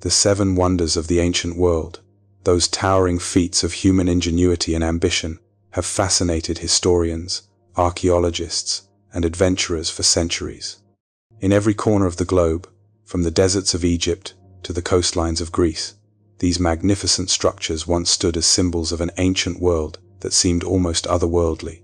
The seven wonders of the ancient world, those towering feats of human ingenuity and ambition, have fascinated historians, archaeologists, and adventurers for centuries. In every corner of the globe, from the deserts of Egypt to the coastlines of Greece, these magnificent structures once stood as symbols of an ancient world that seemed almost otherworldly.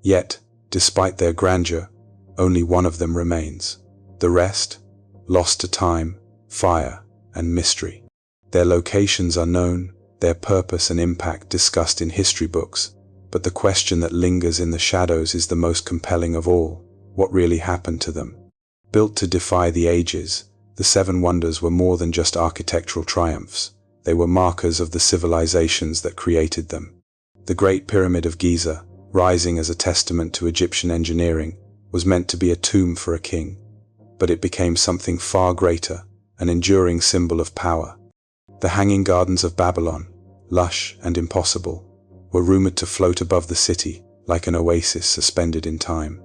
Yet, despite their grandeur, only one of them remains. The rest, lost to time, fire, and mystery. Their locations are known, their purpose and impact discussed in history books, but the question that lingers in the shadows is the most compelling of all: what really happened to them? Built to defy the ages, the seven wonders were more than just architectural triumphs. They were markers of the civilizations that created them. The Great Pyramid of Giza, rising as a testament to Egyptian engineering, was meant to be a tomb for a king, but it became something far greater, an enduring symbol of power. The Hanging Gardens of Babylon, lush and impossible, were rumored to float above the city like an oasis suspended in time.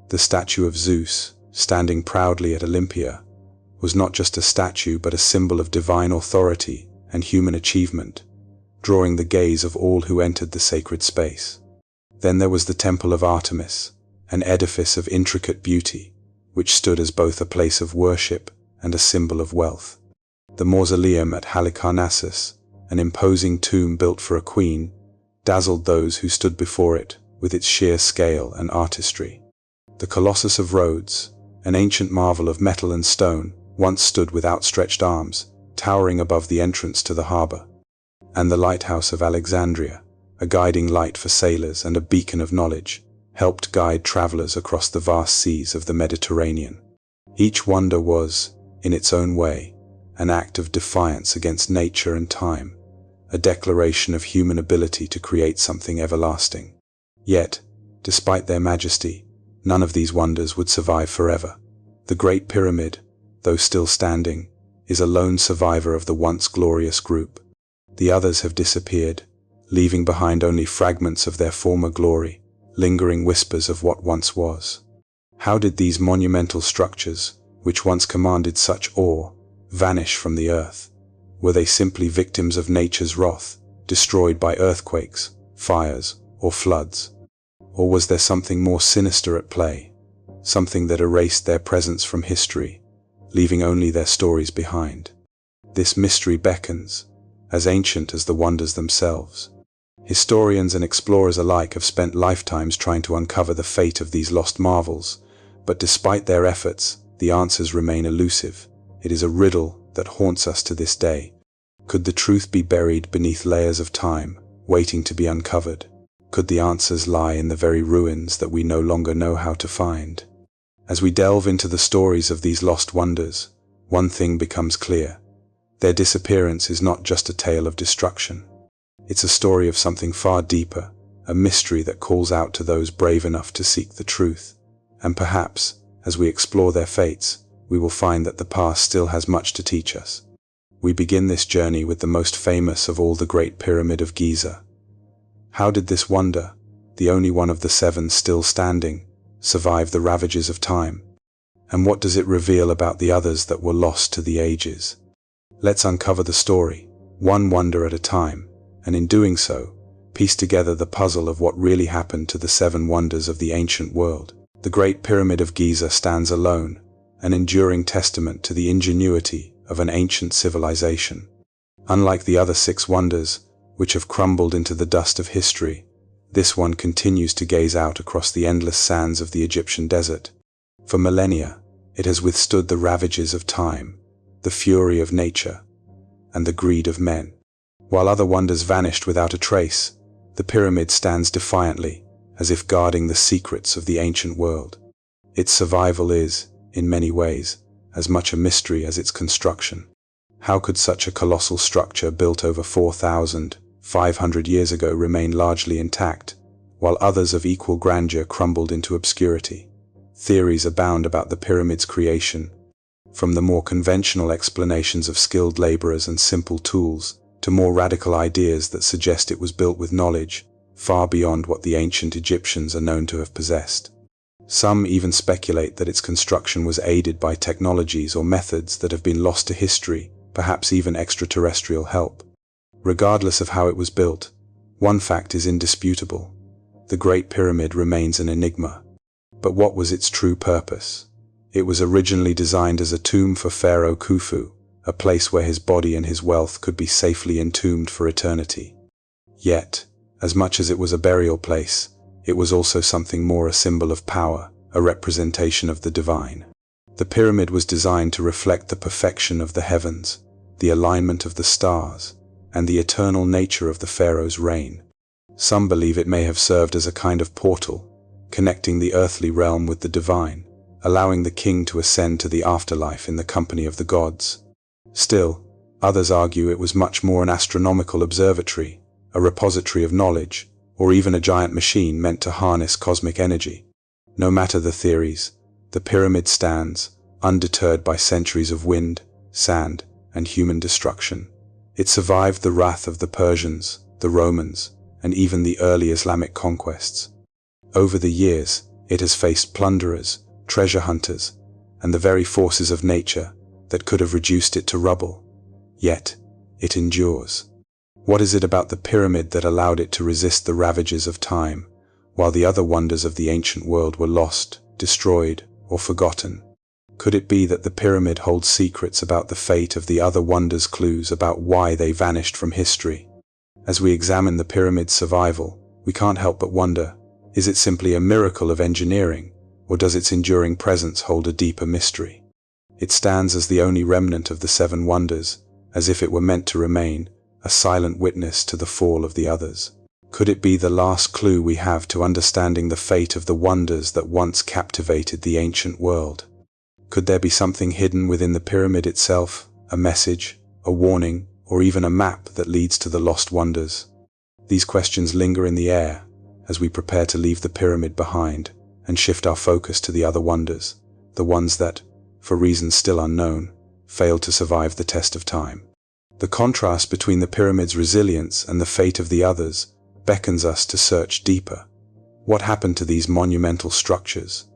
The statue of Zeus, standing proudly at Olympia, was not just a statue but a symbol of divine authority and human achievement, drawing the gaze of all who entered the sacred space. Then there was the Temple of Artemis, an edifice of intricate beauty, which stood as both a place of worship and a symbol of wealth. The mausoleum at Halicarnassus, an imposing tomb built for a queen, dazzled those who stood before it with its sheer scale and artistry. The Colossus of Rhodes, an ancient marvel of metal and stone, once stood with outstretched arms, towering above the entrance to the harbor. And the Lighthouse of Alexandria, a guiding light for sailors and a beacon of knowledge, helped guide travelers across the vast seas of the Mediterranean. Each wonder was, in its own way, an act of defiance against nature and time, a declaration of human ability to create something everlasting. Yet, despite their majesty, none of these wonders would survive forever. The Great Pyramid, though still standing, is a lone survivor of the once glorious group. The others have disappeared, leaving behind only fragments of their former glory, lingering whispers of what once was. How did these monumental structures, which once commanded such awe, vanish from the earth? Were they simply victims of nature's wrath, destroyed by earthquakes, fires, or floods? Or was there something more sinister at play, something that erased their presence from history, leaving only their stories behind? This mystery beckons, as ancient as the wonders themselves. Historians and explorers alike have spent lifetimes trying to uncover the fate of these lost marvels, but despite their efforts, the answers remain elusive. It is a riddle that haunts us to this day. Could the truth be buried beneath layers of time, waiting to be uncovered? Could the answers lie in the very ruins that we no longer know how to find? As we delve into the stories of these lost wonders, one thing becomes clear. Their disappearance is not just a tale of destruction. It's a story of something far deeper, a mystery that calls out to those brave enough to seek the truth. And perhaps, as we explore their fates, we will find that the past still has much to teach us. We begin this journey with the most famous of all, the Great Pyramid of Giza. How did this wonder, the only one of the seven still standing, survive the ravages of time? And what does it reveal about the others that were lost to the ages? Let's uncover the story, one wonder at a time, and in doing so, piece together the puzzle of what really happened to the seven wonders of the ancient world. The Great Pyramid of Giza stands alone, an enduring testament to the ingenuity of an ancient civilization. Unlike the other six wonders, which have crumbled into the dust of history, this one continues to gaze out across the endless sands of the Egyptian desert. For millennia, it has withstood the ravages of time, the fury of nature, and the greed of men. While other wonders vanished without a trace, the pyramid stands defiantly, as if guarding the secrets of the ancient world. Its survival is, in many ways, as much a mystery as its construction. How could such a colossal structure built over 4,500 years ago remain largely intact, while others of equal grandeur crumbled into obscurity? Theories abound about the pyramid's creation, from the more conventional explanations of skilled laborers and simple tools, to more radical ideas that suggest it was built with knowledge far beyond what the ancient Egyptians are known to have possessed. Some even speculate that its construction was aided by technologies or methods that have been lost to history, perhaps even extraterrestrial help. Regardless of how it was built, one fact is indisputable: the Great Pyramid remains an enigma. But what was its true purpose? It was originally designed as a tomb for Pharaoh Khufu, a place where his body and his wealth could be safely entombed for eternity. Yet, as much as it was a burial place, it was also something more: a symbol of power, a representation of the divine. The pyramid was designed to reflect the perfection of the heavens, the alignment of the stars, and the eternal nature of the pharaoh's reign. Some believe it may have served as a kind of portal, connecting the earthly realm with the divine, allowing the king to ascend to the afterlife in the company of the gods. Still, others argue it was much more: an astronomical observatory, a repository of knowledge, or even a giant machine meant to harness cosmic energy. No matter the theories, the pyramid stands, undeterred by centuries of wind, sand, and human destruction. It survived the wrath of the Persians, the Romans, and even the early Islamic conquests. Over the years, it has faced plunderers, treasure hunters, and the very forces of nature that could have reduced it to rubble. Yet, it endures. What is it about the pyramid that allowed it to resist the ravages of time, while the other wonders of the ancient world were lost, destroyed, or forgotten? Could it be that the pyramid holds secrets about the fate of the other wonders, clues about why they vanished from history? As we examine the pyramid's survival, we can't help but wonder: is it simply a miracle of engineering, or does its enduring presence hold a deeper mystery? It stands as the only remnant of the seven wonders, as if it were meant to remain, a silent witness to the fall of the others. Could it be the last clue we have to understanding the fate of the wonders that once captivated the ancient world? Could there be something hidden within the pyramid itself, a message, a warning, or even a map that leads to the lost wonders? These questions linger in the air as we prepare to leave the pyramid behind and shift our focus to the other wonders, the ones that, for reasons still unknown, failed to survive the test of time. The contrast between the pyramid's resilience and the fate of the others beckons us to search deeper. What happened to these monumental structures?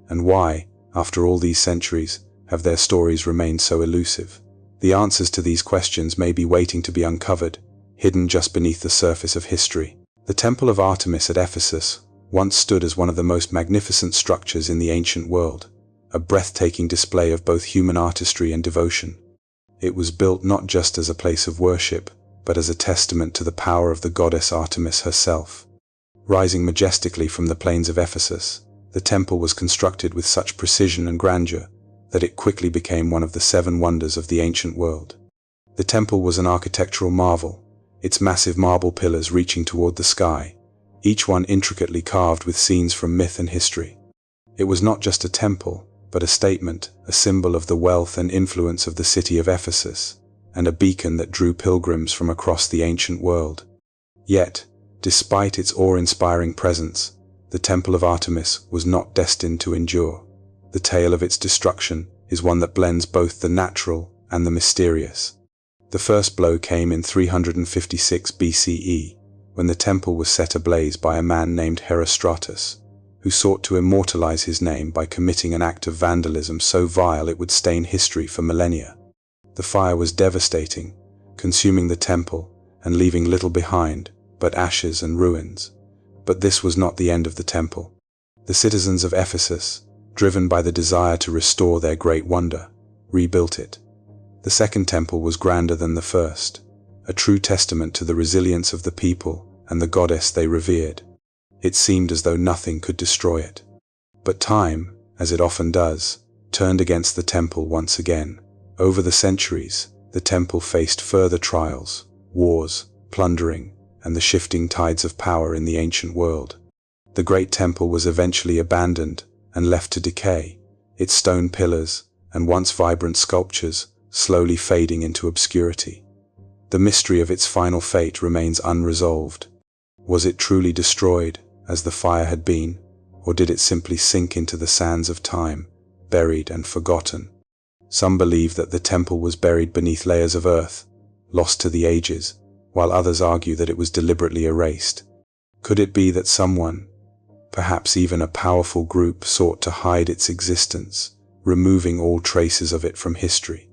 And why, after all these centuries, have their stories remained so elusive? The answers to these questions may be waiting to be uncovered, hidden just beneath the surface of history. The Temple of Artemis at Ephesus once stood as one of the most magnificent structures in the ancient world, a breathtaking display of both human artistry and devotion. It was built not just as a place of worship, but as a testament to the power of the goddess Artemis herself. Rising majestically from the plains of Ephesus, the temple was constructed with such precision and grandeur that it quickly became one of the seven wonders of the ancient world. The temple was an architectural marvel, its massive marble pillars reaching toward the sky, each one intricately carved with scenes from myth and history. It was not just a temple, but a statement, a symbol of the wealth and influence of the city of Ephesus, and a beacon that drew pilgrims from across the ancient world. Yet, despite its awe-inspiring presence, the Temple of Artemis was not destined to endure. The tale of its destruction is one that blends both the natural and the mysterious. The first blow came in 356 BCE, when the temple was set ablaze by a man named Herostratus, who sought to immortalize his name by committing an act of vandalism so vile it would stain history for millennia. The fire was devastating, consuming the temple and leaving little behind but ashes and ruins. But this was not the end of the temple. The citizens of Ephesus, driven by the desire to restore their great wonder, rebuilt it. The second temple was grander than the first, a true testament to the resilience of the people and the goddess they revered. It seemed as though nothing could destroy it. But time, as it often does, turned against the temple once again. Over the centuries, the temple faced further trials, wars, plundering, and the shifting tides of power in the ancient world. The great temple was eventually abandoned and left to decay, its stone pillars and once vibrant sculptures slowly fading into obscurity. The mystery of its final fate remains unresolved. Was it truly destroyed, as the fire had been, or did it simply sink into the sands of time, buried and forgotten? Some believe that the temple was buried beneath layers of earth, lost to the ages, while others argue that it was deliberately erased. Could it be that someone, perhaps even a powerful group, sought to hide its existence, removing all traces of it from history?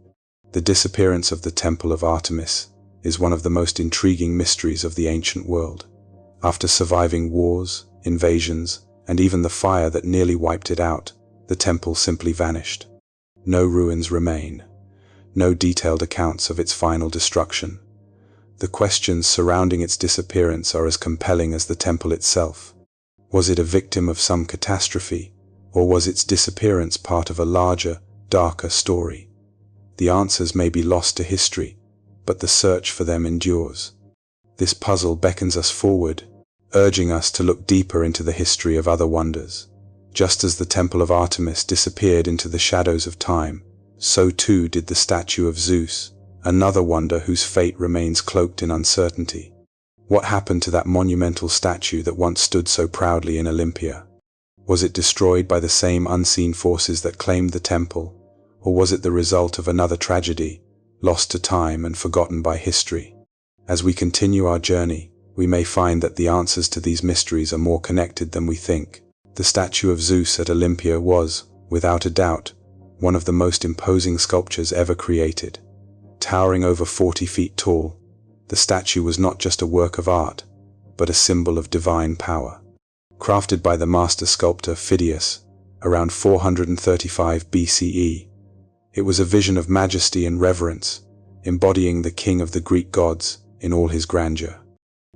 The disappearance of the Temple of Artemis is one of the most intriguing mysteries of the ancient world. After surviving wars, invasions, and even the fire that nearly wiped it out, the temple simply vanished. No ruins remain, no detailed accounts of its final destruction. The questions surrounding its disappearance are as compelling as the temple itself. Was it a victim of some catastrophe, or was its disappearance part of a larger, darker story? The answers may be lost to history, but the search for them endures. This puzzle beckons us forward, urging us to look deeper into the history of other wonders. Just as the Temple of Artemis disappeared into the shadows of time, so too did the statue of Zeus, another wonder whose fate remains cloaked in uncertainty. What happened to that monumental statue that once stood so proudly in Olympia? Was it destroyed by the same unseen forces that claimed the temple, or was it the result of another tragedy, lost to time and forgotten by history? As we continue our journey, we may find that the answers to these mysteries are more connected than we think. The statue of Zeus at Olympia was, without a doubt, one of the most imposing sculptures ever created. Towering over 40 feet tall, the statue was not just a work of art, but a symbol of divine power. Crafted by the master sculptor Phidias around 435 BCE, it was a vision of majesty and reverence, embodying the king of the Greek gods in all his grandeur.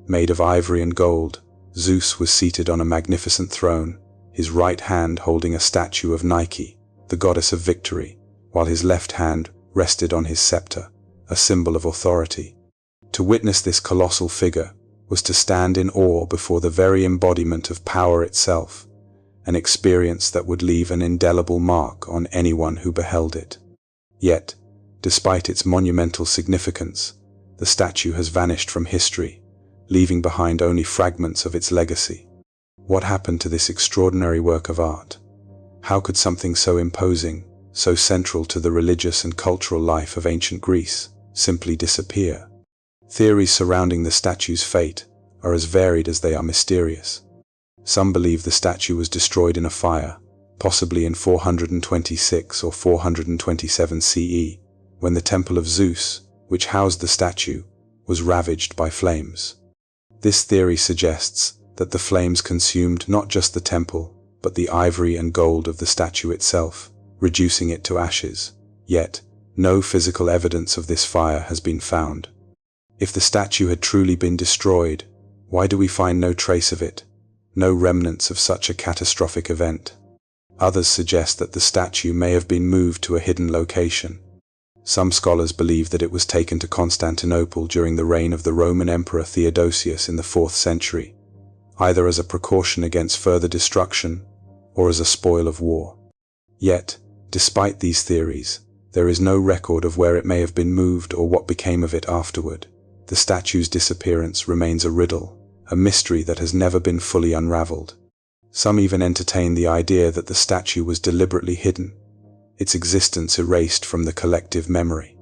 Made of ivory and gold, Zeus was seated on a magnificent throne, his right hand holding a statue of Nike, the goddess of victory, while his left hand rested on his scepter, a symbol of authority. To witness this colossal figure was to stand in awe before the very embodiment of power itself, an experience that would leave an indelible mark on anyone who beheld it. Yet, despite its monumental significance, the statue has vanished from history, leaving behind only fragments of its legacy. What happened to this extraordinary work of art? How could something so imposing, so central to the religious and cultural life of ancient Greece, simply disappear? Theories surrounding the statue's fate are as varied as they are mysterious. Some believe the statue was destroyed in a fire, possibly in 426 or 427 CE, when the Temple of Zeus, which housed the statue, was ravaged by flames. This theory suggests that the flames consumed not just the temple, but the ivory and gold of the statue itself, reducing it to ashes. Yet, no physical evidence of this fire has been found. If the statue had truly been destroyed, why do we find no trace of it, no remnants of such a catastrophic event? Others suggest that the statue may have been moved to a hidden location. Some scholars believe that it was taken to Constantinople during the reign of the Roman Emperor Theodosius in the 4th century, either as a precaution against further destruction or as a spoil of war. Yet, despite these theories, there is no record of where it may have been moved or what became of it afterward. The statue's disappearance remains a riddle, a mystery that has never been fully unraveled. Some even entertain the idea that the statue was deliberately hidden, its existence erased from the collective memory.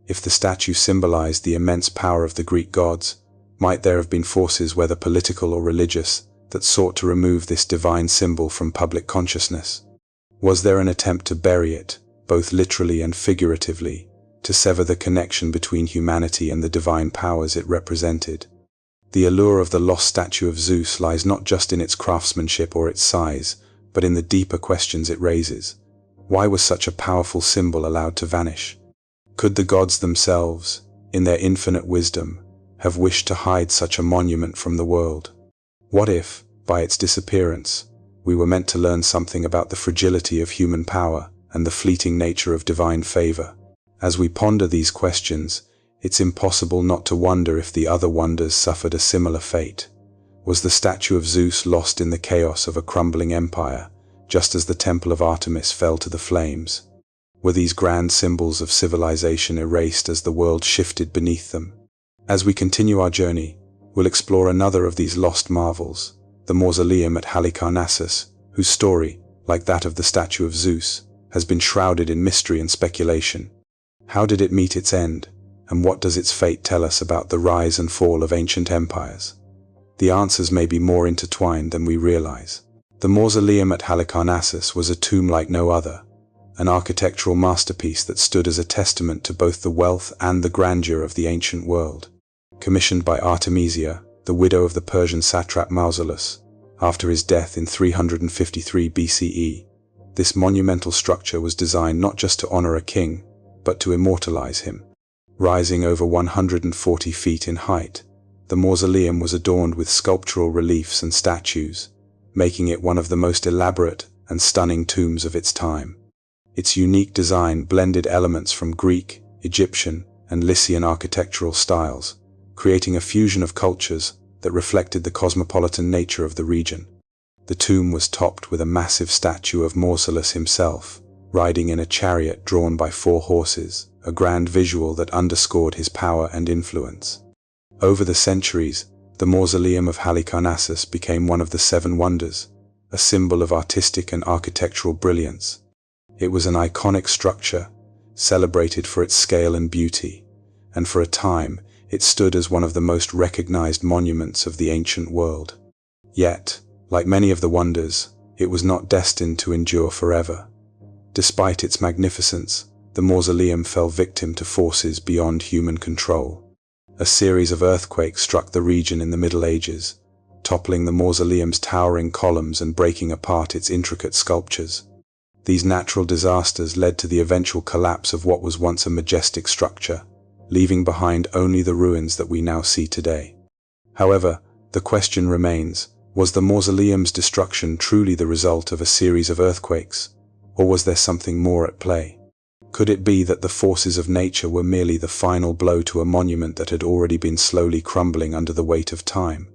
If the statue symbolized the immense power of the Greek gods, might there have been forces, whether political or religious, that sought to remove this divine symbol from public consciousness? Was there an attempt to bury it, both literally and figuratively, to sever the connection between humanity and the divine powers it represented? The allure of the lost statue of Zeus lies not just in its craftsmanship or its size, but in the deeper questions it raises. Why was such a powerful symbol allowed to vanish? Could the gods themselves, in their infinite wisdom, have wished to hide such a monument from the world? What if, by its disappearance, we were meant to learn something about the fragility of human power and the fleeting nature of divine favor? As we ponder these questions, it's impossible not to wonder if the other wonders suffered a similar fate. Was the statue of Zeus lost in the chaos of a crumbling empire, just as the Temple of Artemis fell to the flames? Were these grand symbols of civilization erased as the world shifted beneath them? As we continue our journey, we'll explore another of these lost marvels, the mausoleum at Halicarnassus, whose story, like that of the statue of Zeus, has been shrouded in mystery and speculation. How did it meet its end, and what does its fate tell us about the rise and fall of ancient empires? The answers may be more intertwined than we realize. The mausoleum at Halicarnassus was a tomb like no other, an architectural masterpiece that stood as a testament to both the wealth and the grandeur of the ancient world. Commissioned by Artemisia, the widow of the Persian satrap Mausolus, after his death in 353 BCE, this monumental structure was designed not just to honor a king, but to immortalize him. Rising over 140 feet in height, the mausoleum was adorned with sculptural reliefs and statues, making it one of the most elaborate and stunning tombs of its time. Its unique design blended elements from Greek, Egyptian, and Lycian architectural styles, creating a fusion of cultures that reflected the cosmopolitan nature of the region. The tomb was topped with a massive statue of Mausolus himself, riding in a chariot drawn by 4 horses, a grand visual that underscored his power and influence. Over the centuries, the mausoleum of Halicarnassus became one of the 7 wonders, a symbol of artistic and architectural brilliance. It was an iconic structure, celebrated for its scale and beauty, and for a time, it stood as one of the most recognized monuments of the ancient world. Yet, like many of the wonders, it was not destined to endure forever. Despite its magnificence, the mausoleum fell victim to forces beyond human control. A series of earthquakes struck the region in the Middle Ages, toppling the mausoleum's towering columns and breaking apart its intricate sculptures. These natural disasters led to the eventual collapse of what was once a majestic structure, leaving behind only the ruins that we now see today. However, the question remains, was the mausoleum's destruction truly the result of a series of earthquakes, or was there something more at play? Could it be that the forces of nature were merely the final blow to a monument that had already been slowly crumbling under the weight of time?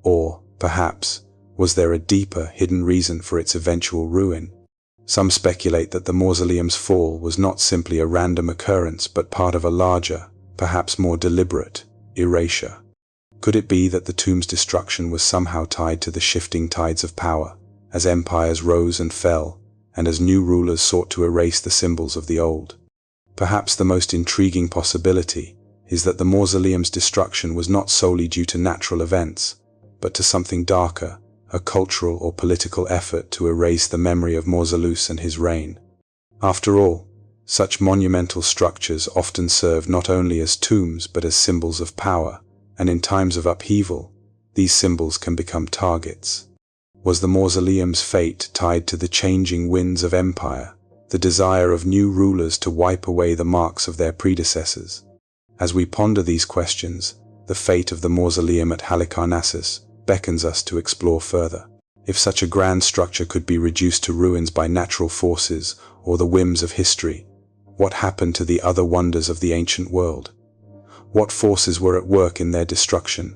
Or, perhaps, was there a deeper, hidden reason for its eventual ruin? Some speculate that the mausoleum's fall was not simply a random occurrence but part of a larger, perhaps more deliberate, erasure. Could it be that the tomb's destruction was somehow tied to the shifting tides of power, as empires rose and fell, and as new rulers sought to erase the symbols of the old? Perhaps the most intriguing possibility is that the mausoleum's destruction was not solely due to natural events, but to something darker, a cultural or political effort to erase the memory of Mausolus and his reign. After all, such monumental structures often serve not only as tombs but as symbols of power, and in times of upheaval, these symbols can become targets. Was the mausoleum's fate tied to the changing winds of empire, the desire of new rulers to wipe away the marks of their predecessors? As we ponder these questions, the fate of the mausoleum at Halicarnassus beckons us to explore further. If such a grand structure could be reduced to ruins by natural forces or the whims of history, what happened to the other wonders of the ancient world? What forces were at work in their destruction?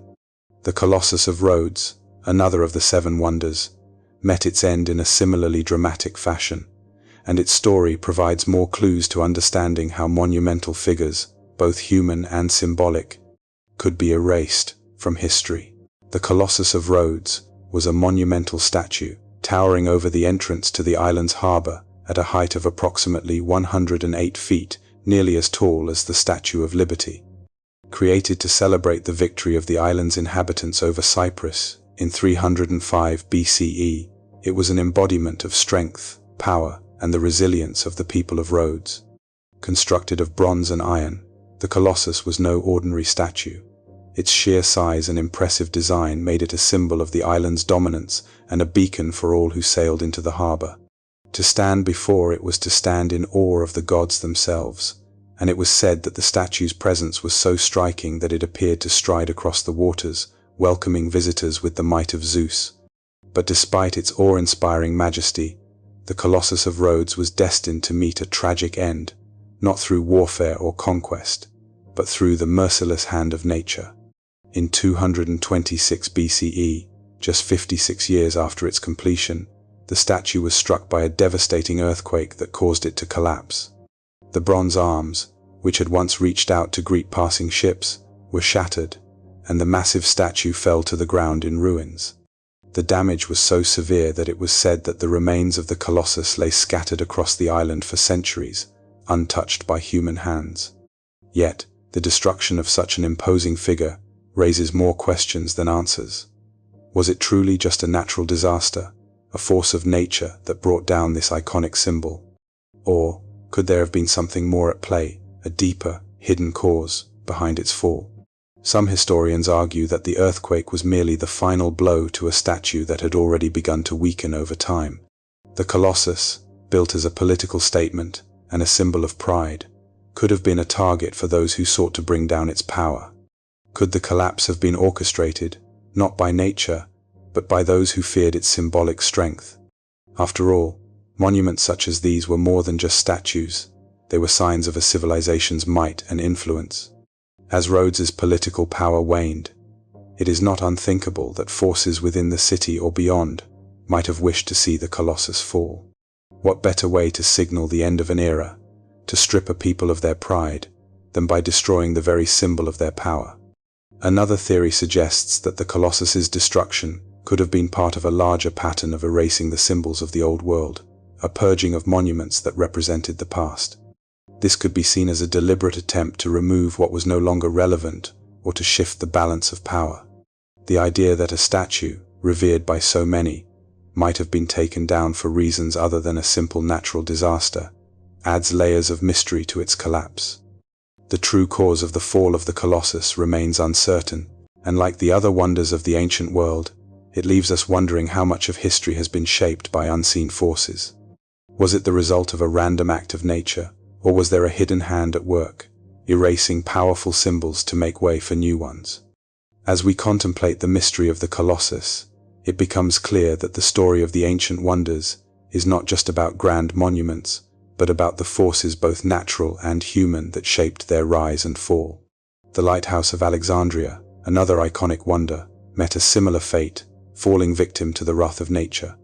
The Colossus of Rhodes, another of the 7 wonders, met its end in a similarly dramatic fashion, and its story provides more clues to understanding how monumental figures, both human and symbolic, could be erased from history. The Colossus of Rhodes was a monumental statue, towering over the entrance to the island's harbor at a height of approximately 108 feet, nearly as tall as the Statue of Liberty. Created to celebrate the victory of the island's inhabitants over Cyprus in 305 BCE, it was an embodiment of strength, power, and the resilience of the people of Rhodes. Constructed of bronze and iron, the Colossus was no ordinary statue. Its sheer size and impressive design made it a symbol of the island's dominance and a beacon for all who sailed into the harbor. To stand before it was to stand in awe of the gods themselves, and it was said that the statue's presence was so striking that it appeared to stride across the waters, welcoming visitors with the might of Zeus. But despite its awe-inspiring majesty, the Colossus of Rhodes was destined to meet a tragic end, not through warfare or conquest, but through the merciless hand of nature. In 226 BCE, just 56 years after its completion, the statue was struck by a devastating earthquake that caused it to collapse. The bronze arms, which had once reached out to greet passing ships, were shattered, and the massive statue fell to the ground in ruins. The damage was so severe that it was said that the remains of the Colossus lay scattered across the island for centuries, untouched by human hands. Yet, the destruction of such an imposing figure raises more questions than answers. Was it truly just a natural disaster, a force of nature that brought down this iconic symbol? Or could there have been something more at play, a deeper, hidden cause behind its fall? Some historians argue that the earthquake was merely the final blow to a statue that had already begun to weaken over time. The Colossus, built as a political statement and a symbol of pride, could have been a target for those who sought to bring down its power. Could the collapse have been orchestrated, not by nature, but by those who feared its symbolic strength? After all, monuments such as these were more than just statues. They were signs of a civilization's might and influence. As Rhodes's political power waned, it is not unthinkable that forces within the city or beyond might have wished to see the Colossus fall. What better way to signal the end of an era, to strip a people of their pride, than by destroying the very symbol of their power? Another theory suggests that the Colossus's destruction could have been part of a larger pattern of erasing the symbols of the old world, a purging of monuments that represented the past. This could be seen as a deliberate attempt to remove what was no longer relevant or to shift the balance of power. The idea that a statue, revered by so many, might have been taken down for reasons other than a simple natural disaster adds layers of mystery to its collapse. The true cause of the fall of the Colossus remains uncertain, and like the other wonders of the ancient world, it leaves us wondering how much of history has been shaped by unseen forces. Was it the result of a random act of nature, or was there a hidden hand at work, erasing powerful symbols to make way for new ones? As we contemplate the mystery of the Colossus, it becomes clear that the story of the ancient wonders is not just about grand monuments, but about the forces both natural and human that shaped their rise and fall. The Lighthouse of Alexandria, another iconic wonder, met a similar fate, falling victim to the wrath of nature.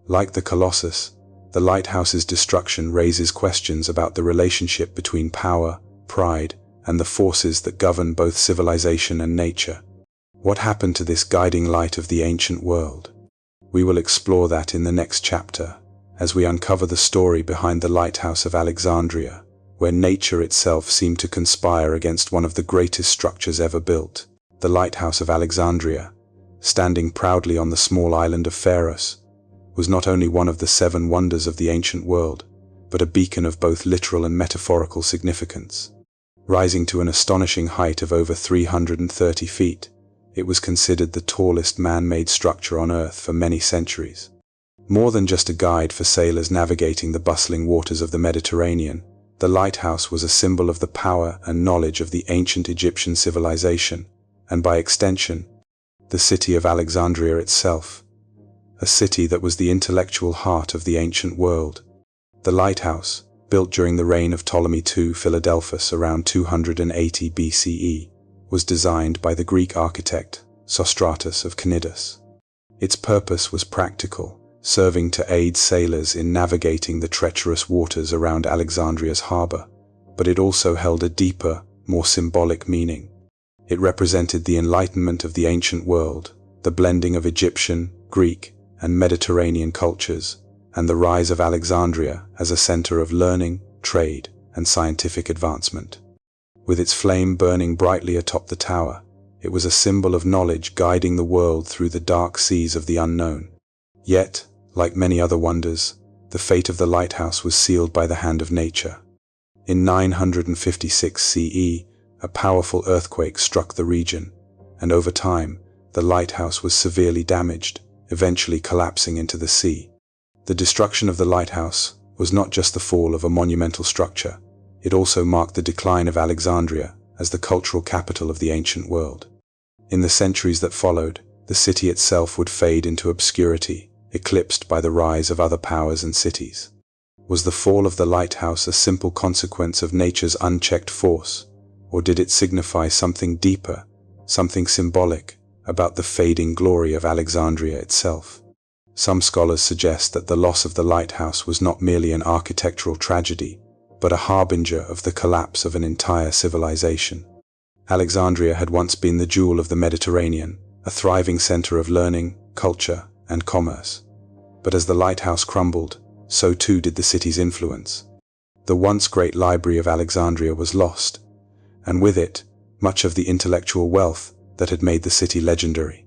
Like the Colossus, the lighthouse's destruction raises questions about the relationship between power, pride, and the forces that govern both civilization and nature. What happened to this guiding light of the ancient world? We will explore that in the next chapter, as we uncover the story behind the Lighthouse of Alexandria, where nature itself seemed to conspire against one of the greatest structures ever built. The Lighthouse of Alexandria, standing proudly on the small island of Pharos, was not only one of the 7 wonders of the ancient world, but a beacon of both literal and metaphorical significance. Rising to an astonishing height of over 330 feet, it was considered the tallest man-made structure on Earth for many centuries. More than just a guide for sailors navigating the bustling waters of the Mediterranean, the lighthouse was a symbol of the power and knowledge of the ancient Egyptian civilization, and by extension, the city of Alexandria itself, a city that was the intellectual heart of the ancient world. The lighthouse, built during the reign of Ptolemy II Philadelphus around 280 BCE, was designed by the Greek architect Sostratus of Cnidus. Its purpose was practical, serving to aid sailors in navigating the treacherous waters around Alexandria's harbor, but it also held a deeper, more symbolic meaning. It represented the enlightenment of the ancient world, the blending of Egyptian, Greek, and Mediterranean cultures, and the rise of Alexandria as a center of learning, trade, and scientific advancement. With its flame burning brightly atop the tower, it was a symbol of knowledge guiding the world through the dark seas of the unknown. Yet, like many other wonders, the fate of the lighthouse was sealed by the hand of nature. In 956 CE, a powerful earthquake struck the region, and over time, the lighthouse was severely damaged, eventually collapsing into the sea. The destruction of the lighthouse was not just the fall of a monumental structure, it also marked the decline of Alexandria as the cultural capital of the ancient world. In the centuries that followed, the city itself would fade into obscurity, eclipsed by the rise of other powers and cities. Was the fall of the lighthouse a simple consequence of nature's unchecked force, or did it signify something deeper, something symbolic, about the fading glory of Alexandria itself? Some scholars suggest that the loss of the lighthouse was not merely an architectural tragedy, but a harbinger of the collapse of an entire civilization. Alexandria had once been the jewel of the Mediterranean, a thriving center of learning, culture, and commerce. But as the lighthouse crumbled, so too did the city's influence. The once great library of Alexandria was lost, and with it, much of the intellectual wealth that had made the city legendary.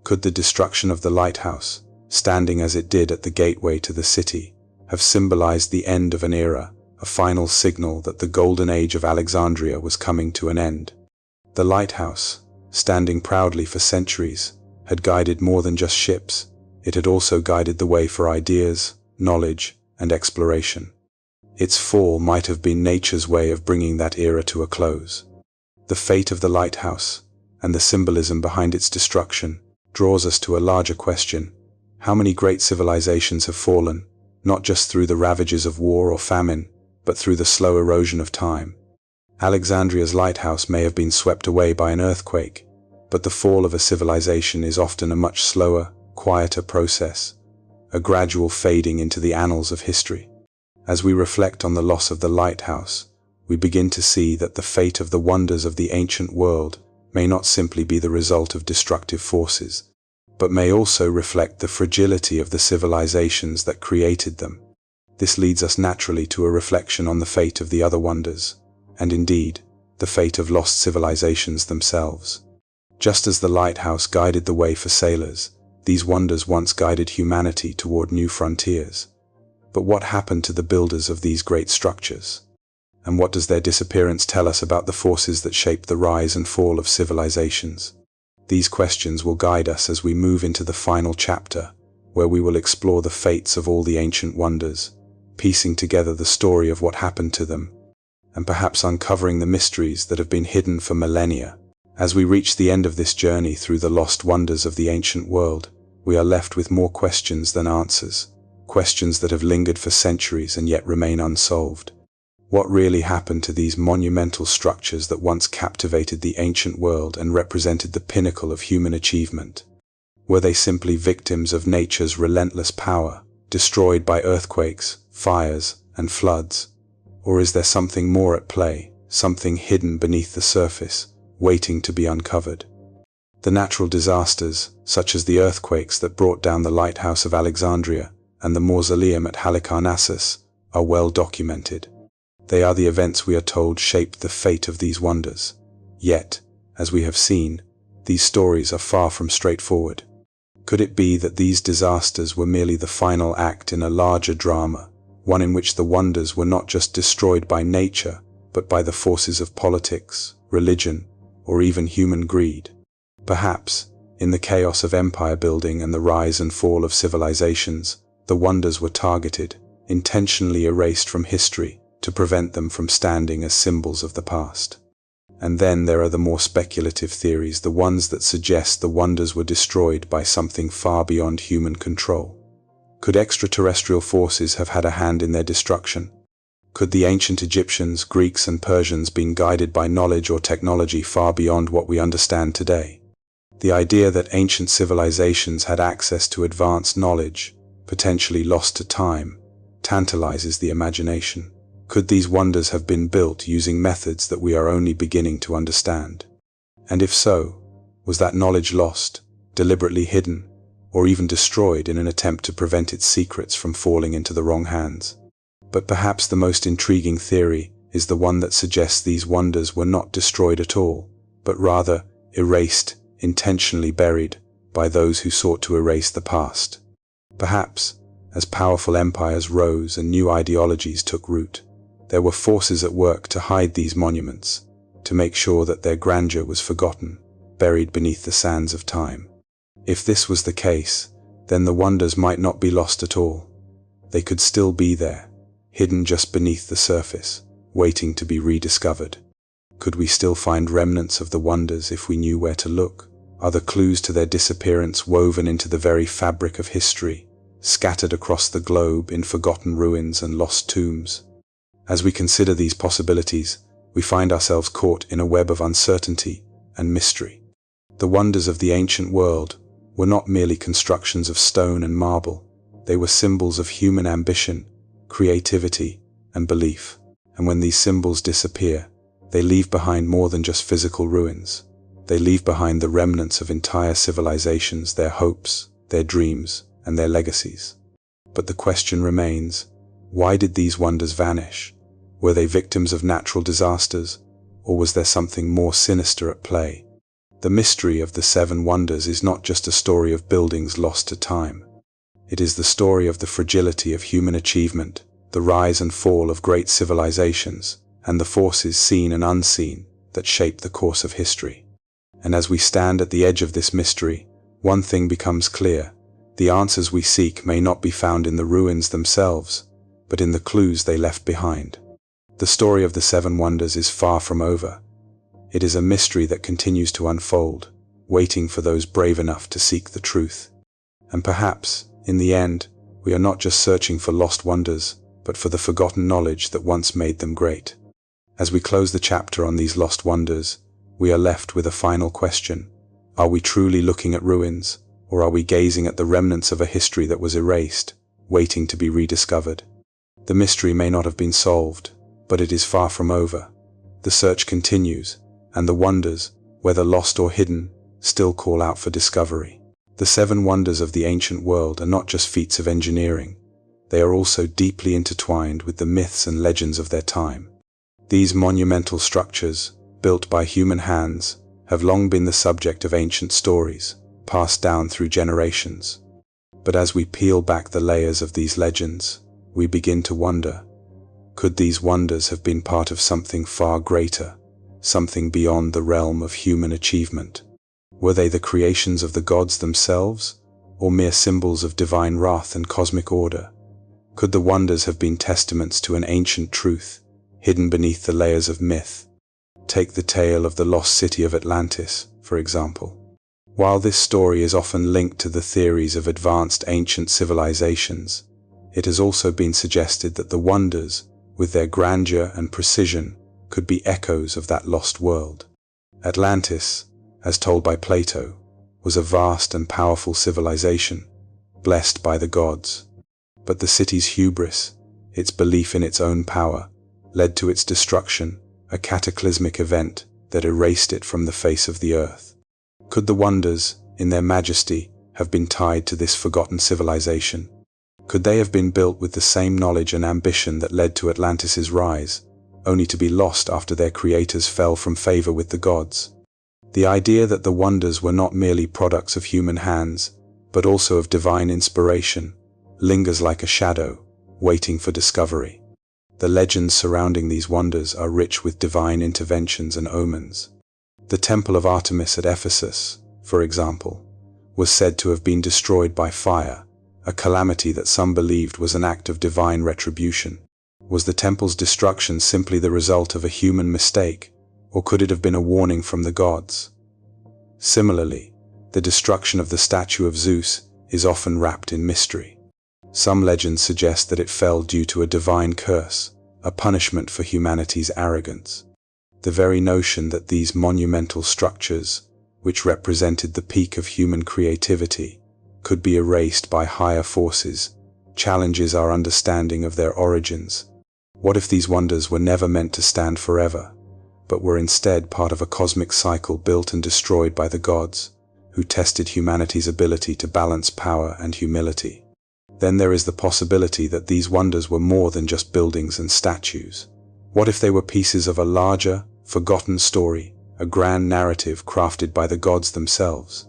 Could the destruction of the lighthouse, standing as it did at the gateway to the city, have symbolized the end of an era, a final signal that the golden age of Alexandria was coming to an end. The lighthouse, standing proudly for centuries, had guided more than just ships. It had also guided the way for ideas, knowledge, and exploration. Its fall might have been nature's way of bringing that era to a close. The fate of the lighthouse, and the symbolism behind its destruction, draws us to a larger question. How many great civilizations have fallen, not just through the ravages of war or famine, but through the slow erosion of time? Alexandria's lighthouse may have been swept away by an earthquake, but the fall of a civilization is often a much slower, quieter process, a gradual fading into the annals of history. As we reflect on the loss of the lighthouse, we begin to see that the fate of the wonders of the ancient world may not simply be the result of destructive forces, but may also reflect the fragility of the civilizations that created them. This leads us naturally to a reflection on the fate of the other wonders, and indeed, the fate of lost civilizations themselves. Just as the lighthouse guided the way for sailors, these wonders once guided humanity toward new frontiers. But what happened to the builders of these great structures? And what does their disappearance tell us about the forces that shaped the rise and fall of civilizations? These questions will guide us as we move into the final chapter, where we will explore the fates of all the ancient wonders, piecing together the story of what happened to them, and perhaps uncovering the mysteries that have been hidden for millennia. As we reach the end of this journey through the lost wonders of the ancient world, we are left with more questions than answers, questions that have lingered for centuries and yet remain unsolved. What really happened to these monumental structures that once captivated the ancient world and represented the pinnacle of human achievement? Were they simply victims of nature's relentless power, destroyed by earthquakes, fires, and floods? Or is there something more at play, something hidden beneath the surface, waiting to be uncovered? The natural disasters, such as the earthquakes that brought down the lighthouse of Alexandria and the mausoleum at Halicarnassus, are well documented. They are the events we are told shaped the fate of these wonders. Yet, as we have seen, these stories are far from straightforward. Could it be that these disasters were merely the final act in a larger drama, one in which the wonders were not just destroyed by nature, but by the forces of politics, religion, or even human greed? Perhaps, in the chaos of empire building and the rise and fall of civilizations, the wonders were targeted, intentionally erased from history, to prevent them from standing as symbols of the past. And then there are the more speculative theories, the ones that suggest the wonders were destroyed by something far beyond human control. Could extraterrestrial forces have had a hand in their destruction? Could the ancient Egyptians, Greeks, and Persians been guided by knowledge or technology far beyond what we understand today? The idea that ancient civilizations had access to advanced knowledge, potentially lost to time, tantalizes the imagination. Could these wonders have been built using methods that we are only beginning to understand? And if so, was that knowledge lost, deliberately hidden, or even destroyed in an attempt to prevent its secrets from falling into the wrong hands? But perhaps the most intriguing theory is the one that suggests these wonders were not destroyed at all, but rather erased, intentionally buried, by those who sought to erase the past. Perhaps, as powerful empires rose and new ideologies took root, there were forces at work to hide these monuments, to make sure that their grandeur was forgotten, buried beneath the sands of time. If this was the case, then the wonders might not be lost at all. They could still be there, hidden just beneath the surface, waiting to be rediscovered. Could we still find remnants of the wonders if we knew where to look? Are the clues to their disappearance woven into the very fabric of history, scattered across the globe in forgotten ruins and lost tombs? As we consider these possibilities, we find ourselves caught in a web of uncertainty and mystery. The wonders of the ancient world were not merely constructions of stone and marble. They were symbols of human ambition, creativity, and belief. And when these symbols disappear, they leave behind more than just physical ruins. They leave behind the remnants of entire civilizations, their hopes, their dreams, and their legacies. But the question remains, why did these wonders vanish? Were they victims of natural disasters, or was there something more sinister at play? The mystery of the 7 wonders is not just a story of buildings lost to time. It is the story of the fragility of human achievement, the rise and fall of great civilizations, and the forces seen and unseen that shape the course of history. And as we stand at the edge of this mystery, one thing becomes clear: the answers we seek may not be found in the ruins themselves, but in the clues they left behind. The story of the Seven Wonders is far from over. It is a mystery that continues to unfold, waiting for those brave enough to seek the truth. And perhaps, in the end, we are not just searching for lost wonders, but for the forgotten knowledge that once made them great. As we close the chapter on these lost wonders, we are left with a final question. Are we truly looking at ruins, or are we gazing at the remnants of a history that was erased, waiting to be rediscovered? The mystery may not have been solved, but it is far from over. The search continues, and the wonders, whether lost or hidden, still call out for discovery. The seven wonders of the ancient world are not just feats of engineering. They are also deeply intertwined with the myths and legends of their time. These monumental structures, built by human hands, have long been the subject of ancient stories, passed down through generations. But as we peel back the layers of these legends, we begin to wonder, could these wonders have been part of something far greater, something beyond the realm of human achievement? Were they the creations of the gods themselves, or mere symbols of divine wrath and cosmic order? Could the wonders have been testaments to an ancient truth, hidden beneath the layers of myth? Take the tale of the lost city of Atlantis, for example. While this story is often linked to the theories of advanced ancient civilizations, it has also been suggested that the wonders, with their grandeur and precision, could be echoes of that lost world. Atlantis, as told by Plato, was a vast and powerful civilization, blessed by the gods. But the city's hubris, its belief in its own power, led to its destruction, a cataclysmic event that erased it from the face of the earth. Could the wonders, in their majesty, have been tied to this forgotten civilization? Could they have been built with the same knowledge and ambition that led to Atlantis's rise, only to be lost after their creators fell from favor with the gods? The idea that the wonders were not merely products of human hands, but also of divine inspiration, lingers like a shadow, waiting for discovery. The legends surrounding these wonders are rich with divine interventions and omens. The temple of Artemis at Ephesus, for example, was said to have been destroyed by fire, a calamity that some believed was an act of divine retribution. Was the temple's destruction simply the result of a human mistake, or could it have been a warning from the gods? Similarly, the destruction of the statue of Zeus is often wrapped in mystery. Some legends suggest that it fell due to a divine curse, a punishment for humanity's arrogance. The very notion that these monumental structures, which represented the peak of human creativity, could be erased by higher forces, challenges our understanding of their origins. What if these wonders were never meant to stand forever, but were instead part of a cosmic cycle built and destroyed by the gods, who tested humanity's ability to balance power and humility? Then there is the possibility that these wonders were more than just buildings and statues. What if they were pieces of a larger, forgotten story, a grand narrative crafted by the gods themselves?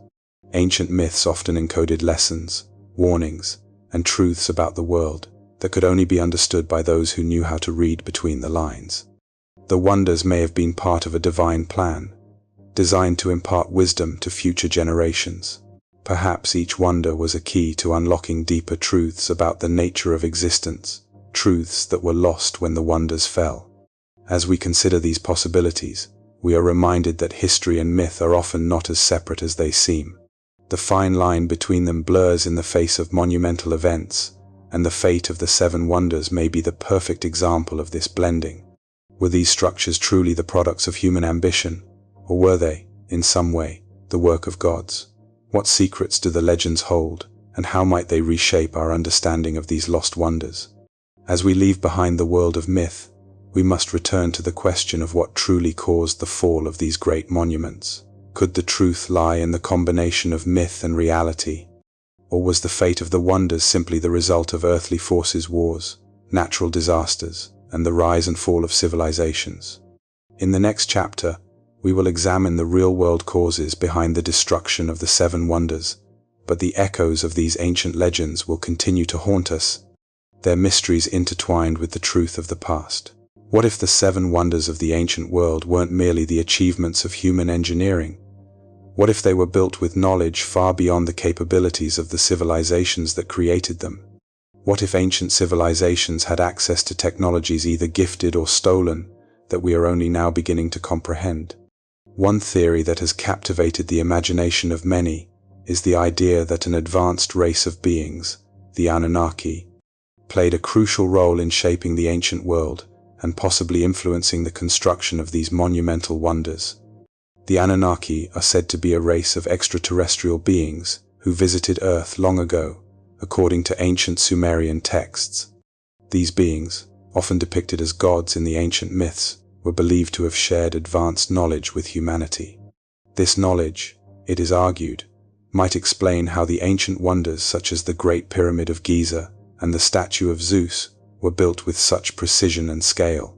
Ancient myths often encoded lessons, warnings, and truths about the world that could only be understood by those who knew how to read between the lines. The wonders may have been part of a divine plan, designed to impart wisdom to future generations. Perhaps each wonder was a key to unlocking deeper truths about the nature of existence, truths that were lost when the wonders fell. As we consider these possibilities, we are reminded that history and myth are often not as separate as they seem. The fine line between them blurs in the face of monumental events, and the fate of the seven wonders may be the perfect example of this blending. Were these structures truly the products of human ambition, or were they, in some way, the work of gods? What secrets do the legends hold, and how might they reshape our understanding of these lost wonders? As we leave behind the world of myth, we must return to the question of what truly caused the fall of these great monuments. Could the truth lie in the combination of myth and reality? Or was the fate of the wonders simply the result of earthly forces, wars, natural disasters, and the rise and fall of civilizations? In the next chapter, we will examine the real-world causes behind the destruction of the seven wonders but the echoes of these ancient legends will continue to haunt us, their mysteries intertwined with the truth of the past. What if the seven wonders of the ancient world weren't merely the achievements of human engineering? What if they were built with knowledge far beyond the capabilities of the civilizations that created them? What if ancient civilizations had access to technologies either gifted or stolen that we are only now beginning to comprehend? One theory that has captivated the imagination of many is the idea that an advanced race of beings, the Anunnaki, played a crucial role in shaping the ancient world and possibly influencing the construction of these monumental wonders. The Anunnaki are said to be a race of extraterrestrial beings who visited Earth long ago, according to ancient Sumerian texts. These beings, often depicted as gods in the ancient myths, were believed to have shared advanced knowledge with humanity. This knowledge, it is argued, might explain how the ancient wonders such as the Great Pyramid of Giza and the statue of Zeus were built with such precision and scale.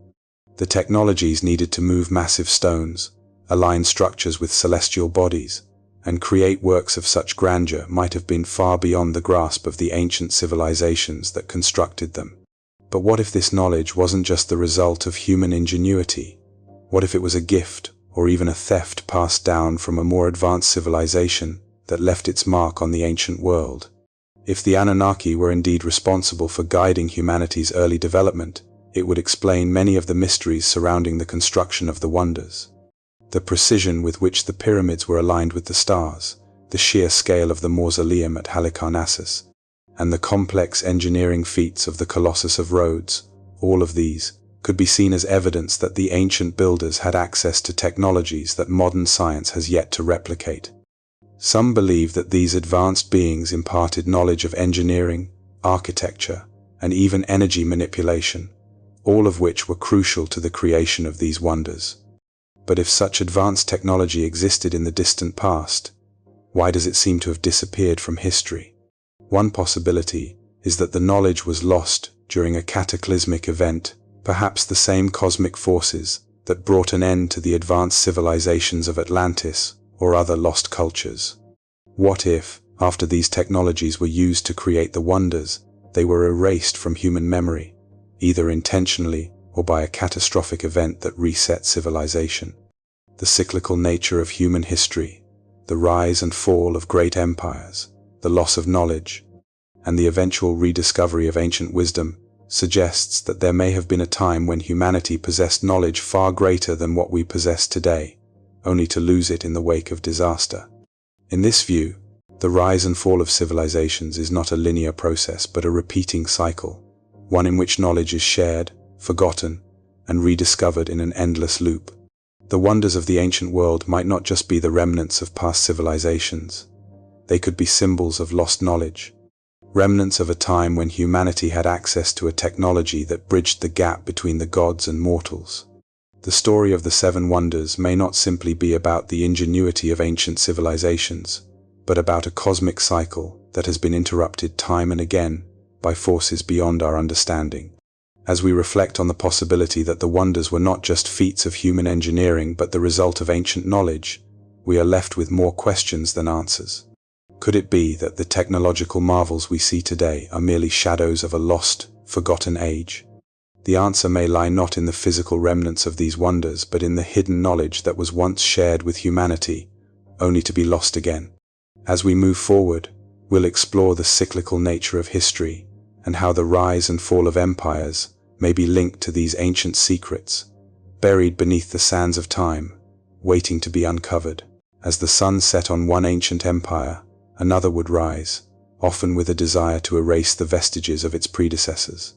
The technologies needed to move massive stones, align structures with celestial bodies, and create works of such grandeur might have been far beyond the grasp of the ancient civilizations that constructed them. But what if this knowledge wasn't just the result of human ingenuity? What if it was a gift, or even a theft passed down from a more advanced civilization that left its mark on the ancient world? If the Anunnaki were indeed responsible for guiding humanity's early development, it would explain many of the mysteries surrounding the construction of the wonders. The precision with which the pyramids were aligned with the stars, the sheer scale of the mausoleum at Halicarnassus, and the complex engineering feats of the Colossus of Rhodes, all of these could be seen as evidence that the ancient builders had access to technologies that modern science has yet to replicate. Some believe that these advanced beings imparted knowledge of engineering, architecture, and even energy manipulation, all of which were crucial to the creation of these wonders. But if such advanced technology existed in the distant past, why does it seem to have disappeared from history? One possibility is that the knowledge was lost during a cataclysmic event, perhaps the same cosmic forces that brought an end to the advanced civilizations of Atlantis or other lost cultures. What if, after these technologies were used to create the wonders, they were erased from human memory, either intentionally or by a catastrophic event that reset civilization? The cyclical nature of human history, the rise and fall of great empires, the loss of knowledge, and the eventual rediscovery of ancient wisdom suggests that there may have been a time when humanity possessed knowledge far greater than what we possess today, only to lose it in the wake of disaster. In this view, the rise and fall of civilizations is not a linear process but a repeating cycle, one in which knowledge is shared, forgotten, and rediscovered in an endless loop. The wonders of the ancient world might not just be the remnants of past civilizations. They could be symbols of lost knowledge, remnants of a time when humanity had access to a technology that bridged the gap between the gods and mortals. The story of the seven wonders may not simply be about the ingenuity of ancient civilizations, but about a cosmic cycle that has been interrupted time and again by forces beyond our understanding. As we reflect on the possibility that the wonders were not just feats of human engineering but the result of ancient knowledge, we are left with more questions than answers. Could it be that the technological marvels we see today are merely shadows of a lost, forgotten age? The answer may lie not in the physical remnants of these wonders but in the hidden knowledge that was once shared with humanity, only to be lost again. As we move forward, we'll explore the cyclical nature of history and how the rise and fall of empires may be linked to these ancient secrets, buried beneath the sands of time, waiting to be uncovered. As the sun set on one ancient empire, another would rise, often with a desire to erase the vestiges of its predecessors.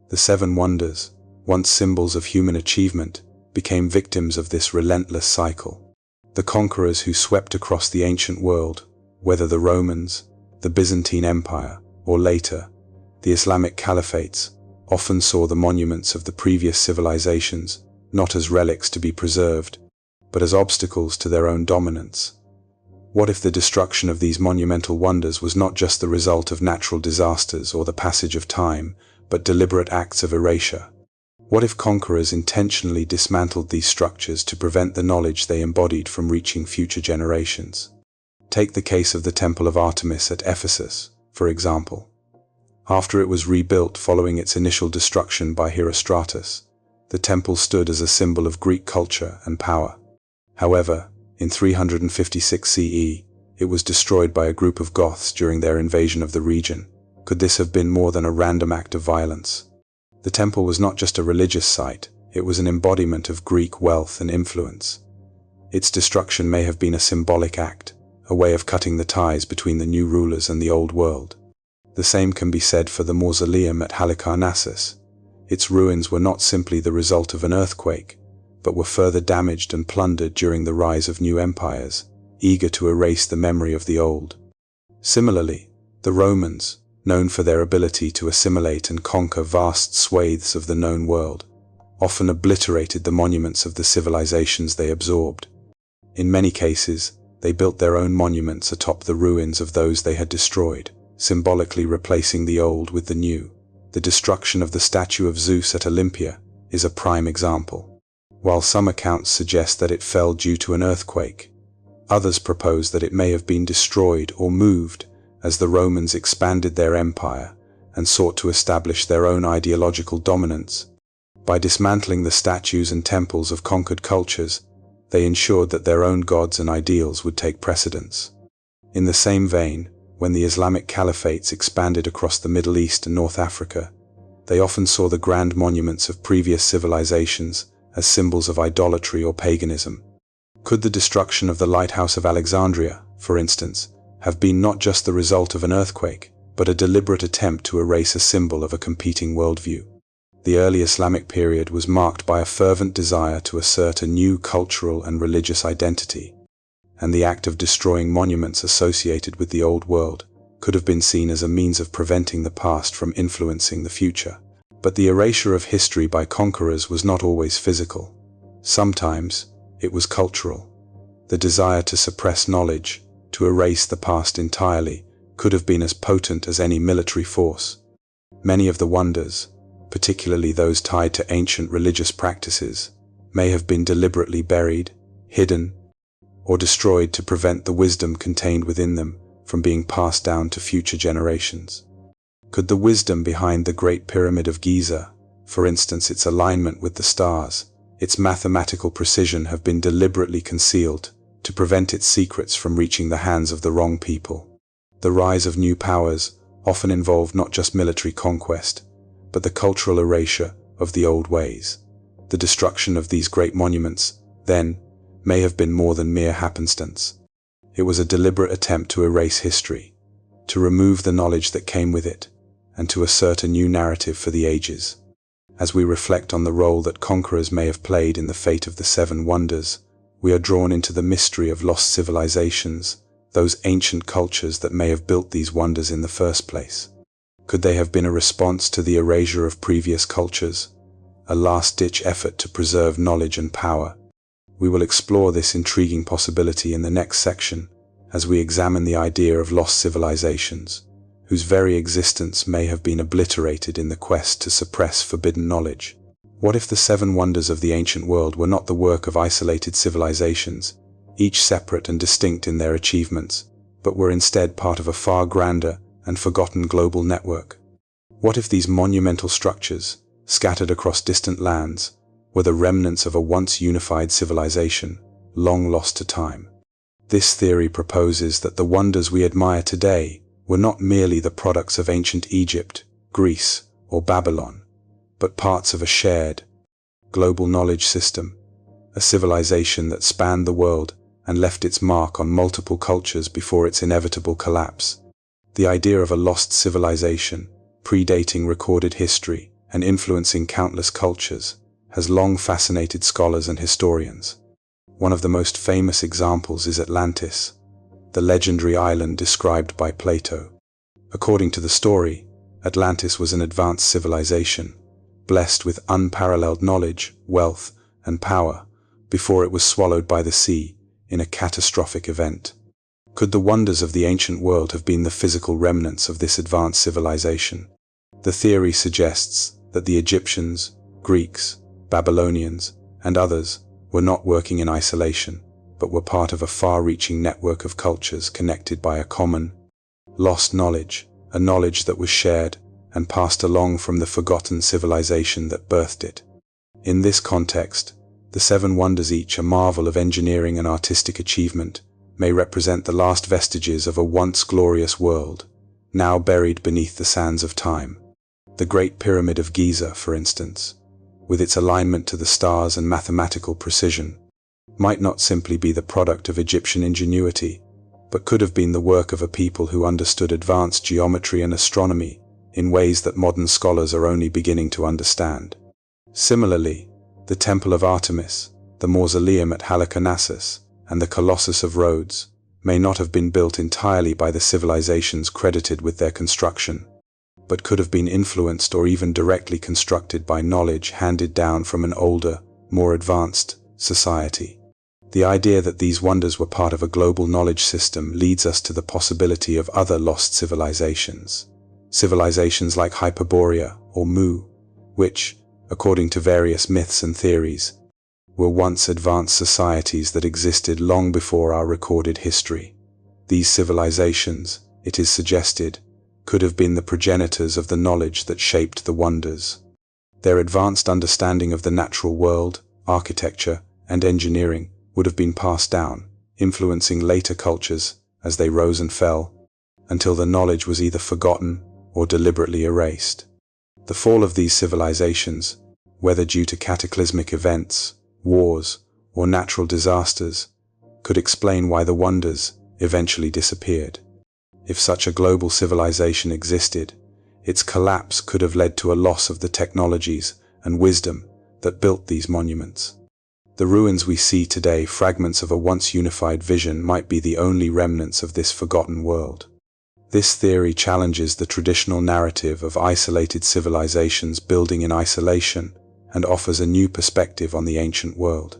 The seven wonders, once symbols of human achievement, became victims of this relentless cycle. The conquerors who swept across the ancient world, whether the Romans, the Byzantine Empire, or later, the Islamic caliphates, often saw the monuments of the previous civilizations not as relics to be preserved, but as obstacles to their own dominance. What if the destruction of these monumental wonders was not just the result of natural disasters or the passage of time, but deliberate acts of erasure? What if conquerors intentionally dismantled these structures to prevent the knowledge they embodied from reaching future generations? Take the case of the Temple of Artemis at Ephesus, for example. After it was rebuilt following its initial destruction by Herostratus, the temple stood as a symbol of Greek culture and power. However, in 356 CE, it was destroyed by a group of Goths during their invasion of the region. Could this have been more than a random act of violence? The temple was not just a religious site, it was an embodiment of Greek wealth and influence. Its destruction may have been a symbolic act, a way of cutting the ties between the new rulers and the old world. The same can be said for the mausoleum at Halicarnassus. Its ruins were not simply the result of an earthquake, but were further damaged and plundered during the rise of new empires, eager to erase the memory of the old. Similarly, the Romans, known for their ability to assimilate and conquer vast swathes of the known world, often obliterated the monuments of the civilizations they absorbed. In many cases, they built their own monuments atop the ruins of those they had destroyed, symbolically replacing the old with the new. The destruction of the statue of Zeus at Olympia is a prime example. While some accounts suggest that it fell due to an earthquake, others propose that it may have been destroyed or moved as the Romans expanded their empire and sought to establish their own ideological dominance. By dismantling the statues and temples of conquered cultures, they ensured that their own gods and ideals would take precedence. In the same vein, when the Islamic caliphates expanded across the Middle East and North Africa, they often saw the grand monuments of previous civilizations as symbols of idolatry or paganism. Could the destruction of the Lighthouse of Alexandria, for instance, have been not just the result of an earthquake, but a deliberate attempt to erase a symbol of a competing worldview? The early Islamic period was marked by a fervent desire to assert a new cultural and religious identity, and the act of destroying monuments associated with the old world could have been seen as a means of preventing the past from influencing the future. But the erasure of history by conquerors was not always physical. Sometimes it was cultural. The desire to suppress knowledge, to erase the past entirely, could have been as potent as any military force. Many of the wonders, particularly those tied to ancient religious practices, may have been deliberately buried, hidden, or destroyed to prevent the wisdom contained within them from being passed down to future generations. Could the wisdom behind the Great Pyramid of Giza, for instance its alignment with the stars, its mathematical precision, have been deliberately concealed to prevent its secrets from reaching the hands of the wrong people? The rise of new powers often involved not just military conquest, but the cultural erasure of the old ways. The destruction of these great monuments, then, may have been more than mere happenstance. It was a deliberate attempt to erase history, to remove the knowledge that came with it, and to assert a new narrative for the ages. As we reflect on the role that conquerors may have played in the fate of the Seven Wonders, we are drawn into the mystery of lost civilizations, those ancient cultures that may have built these wonders in the first place. Could they have been a response to the erasure of previous cultures, a last-ditch effort to preserve knowledge and power? We will explore this intriguing possibility in the next section as we examine the idea of lost civilizations, whose very existence may have been obliterated in the quest to suppress forbidden knowledge. What if the seven wonders of the ancient world were not the work of isolated civilizations, each separate and distinct in their achievements, but were instead part of a far grander and forgotten global network? What if these monumental structures, scattered across distant lands, were the remnants of a once unified civilization, long lost to time? This theory proposes that the wonders we admire today were not merely the products of ancient Egypt, Greece, or Babylon, but parts of a shared, global knowledge system, a civilization that spanned the world and left its mark on multiple cultures before its inevitable collapse. The idea of a lost civilization, predating recorded history and influencing countless cultures, has long fascinated scholars and historians. One of the most famous examples is Atlantis, the legendary island described by Plato. According to the story, Atlantis was an advanced civilization, blessed with unparalleled knowledge, wealth, and power, before it was swallowed by the sea in a catastrophic event. Could the wonders of the ancient world have been the physical remnants of this advanced civilization? The theory suggests that the Egyptians, Greeks, Babylonians, and others were not working in isolation, but were part of a far-reaching network of cultures connected by a common, lost knowledge, a knowledge that was shared and passed along from the forgotten civilization that birthed it. In this context, the seven wonders, each a marvel of engineering and artistic achievement, may represent the last vestiges of a once glorious world, now buried beneath the sands of time. The Great Pyramid of Giza, for instance, with its alignment to the stars and mathematical precision, might not simply be the product of Egyptian ingenuity, but could have been the work of a people who understood advanced geometry and astronomy in ways that modern scholars are only beginning to understand. Similarly, the Temple of Artemis, the Mausoleum at Halicarnassus, and the Colossus of Rhodes may not have been built entirely by the civilizations credited with their construction, but could have been influenced or even directly constructed by knowledge handed down from an older, more advanced society. The idea that these wonders were part of a global knowledge system leads us to the possibility of other lost civilizations. Civilizations like Hyperborea or Mu, which, according to various myths and theories, were once advanced societies that existed long before our recorded history. These civilizations, it is suggested, could have been the progenitors of the knowledge that shaped the wonders. Their advanced understanding of the natural world, architecture, and engineering would have been passed down, influencing later cultures as they rose and fell, until the knowledge was either forgotten or deliberately erased. The fall of these civilizations, whether due to cataclysmic events, wars, or natural disasters, could explain why the wonders eventually disappeared. If such a global civilization existed, its collapse could have led to a loss of the technologies and wisdom that built these monuments. The ruins we see today, fragments of a once unified vision, might be the only remnants of this forgotten world. This theory challenges the traditional narrative of isolated civilizations building in isolation and offers a new perspective on the ancient world.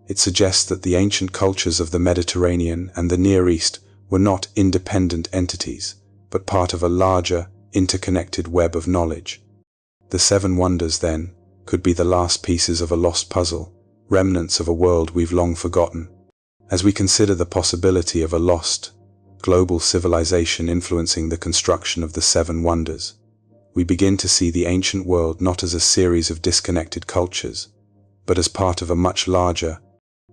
It suggests that the ancient cultures of the Mediterranean and the Near East were not independent entities, but part of a larger, interconnected web of knowledge. The seven wonders, then, could be the last pieces of a lost puzzle, remnants of a world we've long forgotten. As we consider the possibility of a lost, global civilization influencing the construction of the seven wonders, we begin to see the ancient world not as a series of disconnected cultures, but as part of a much larger,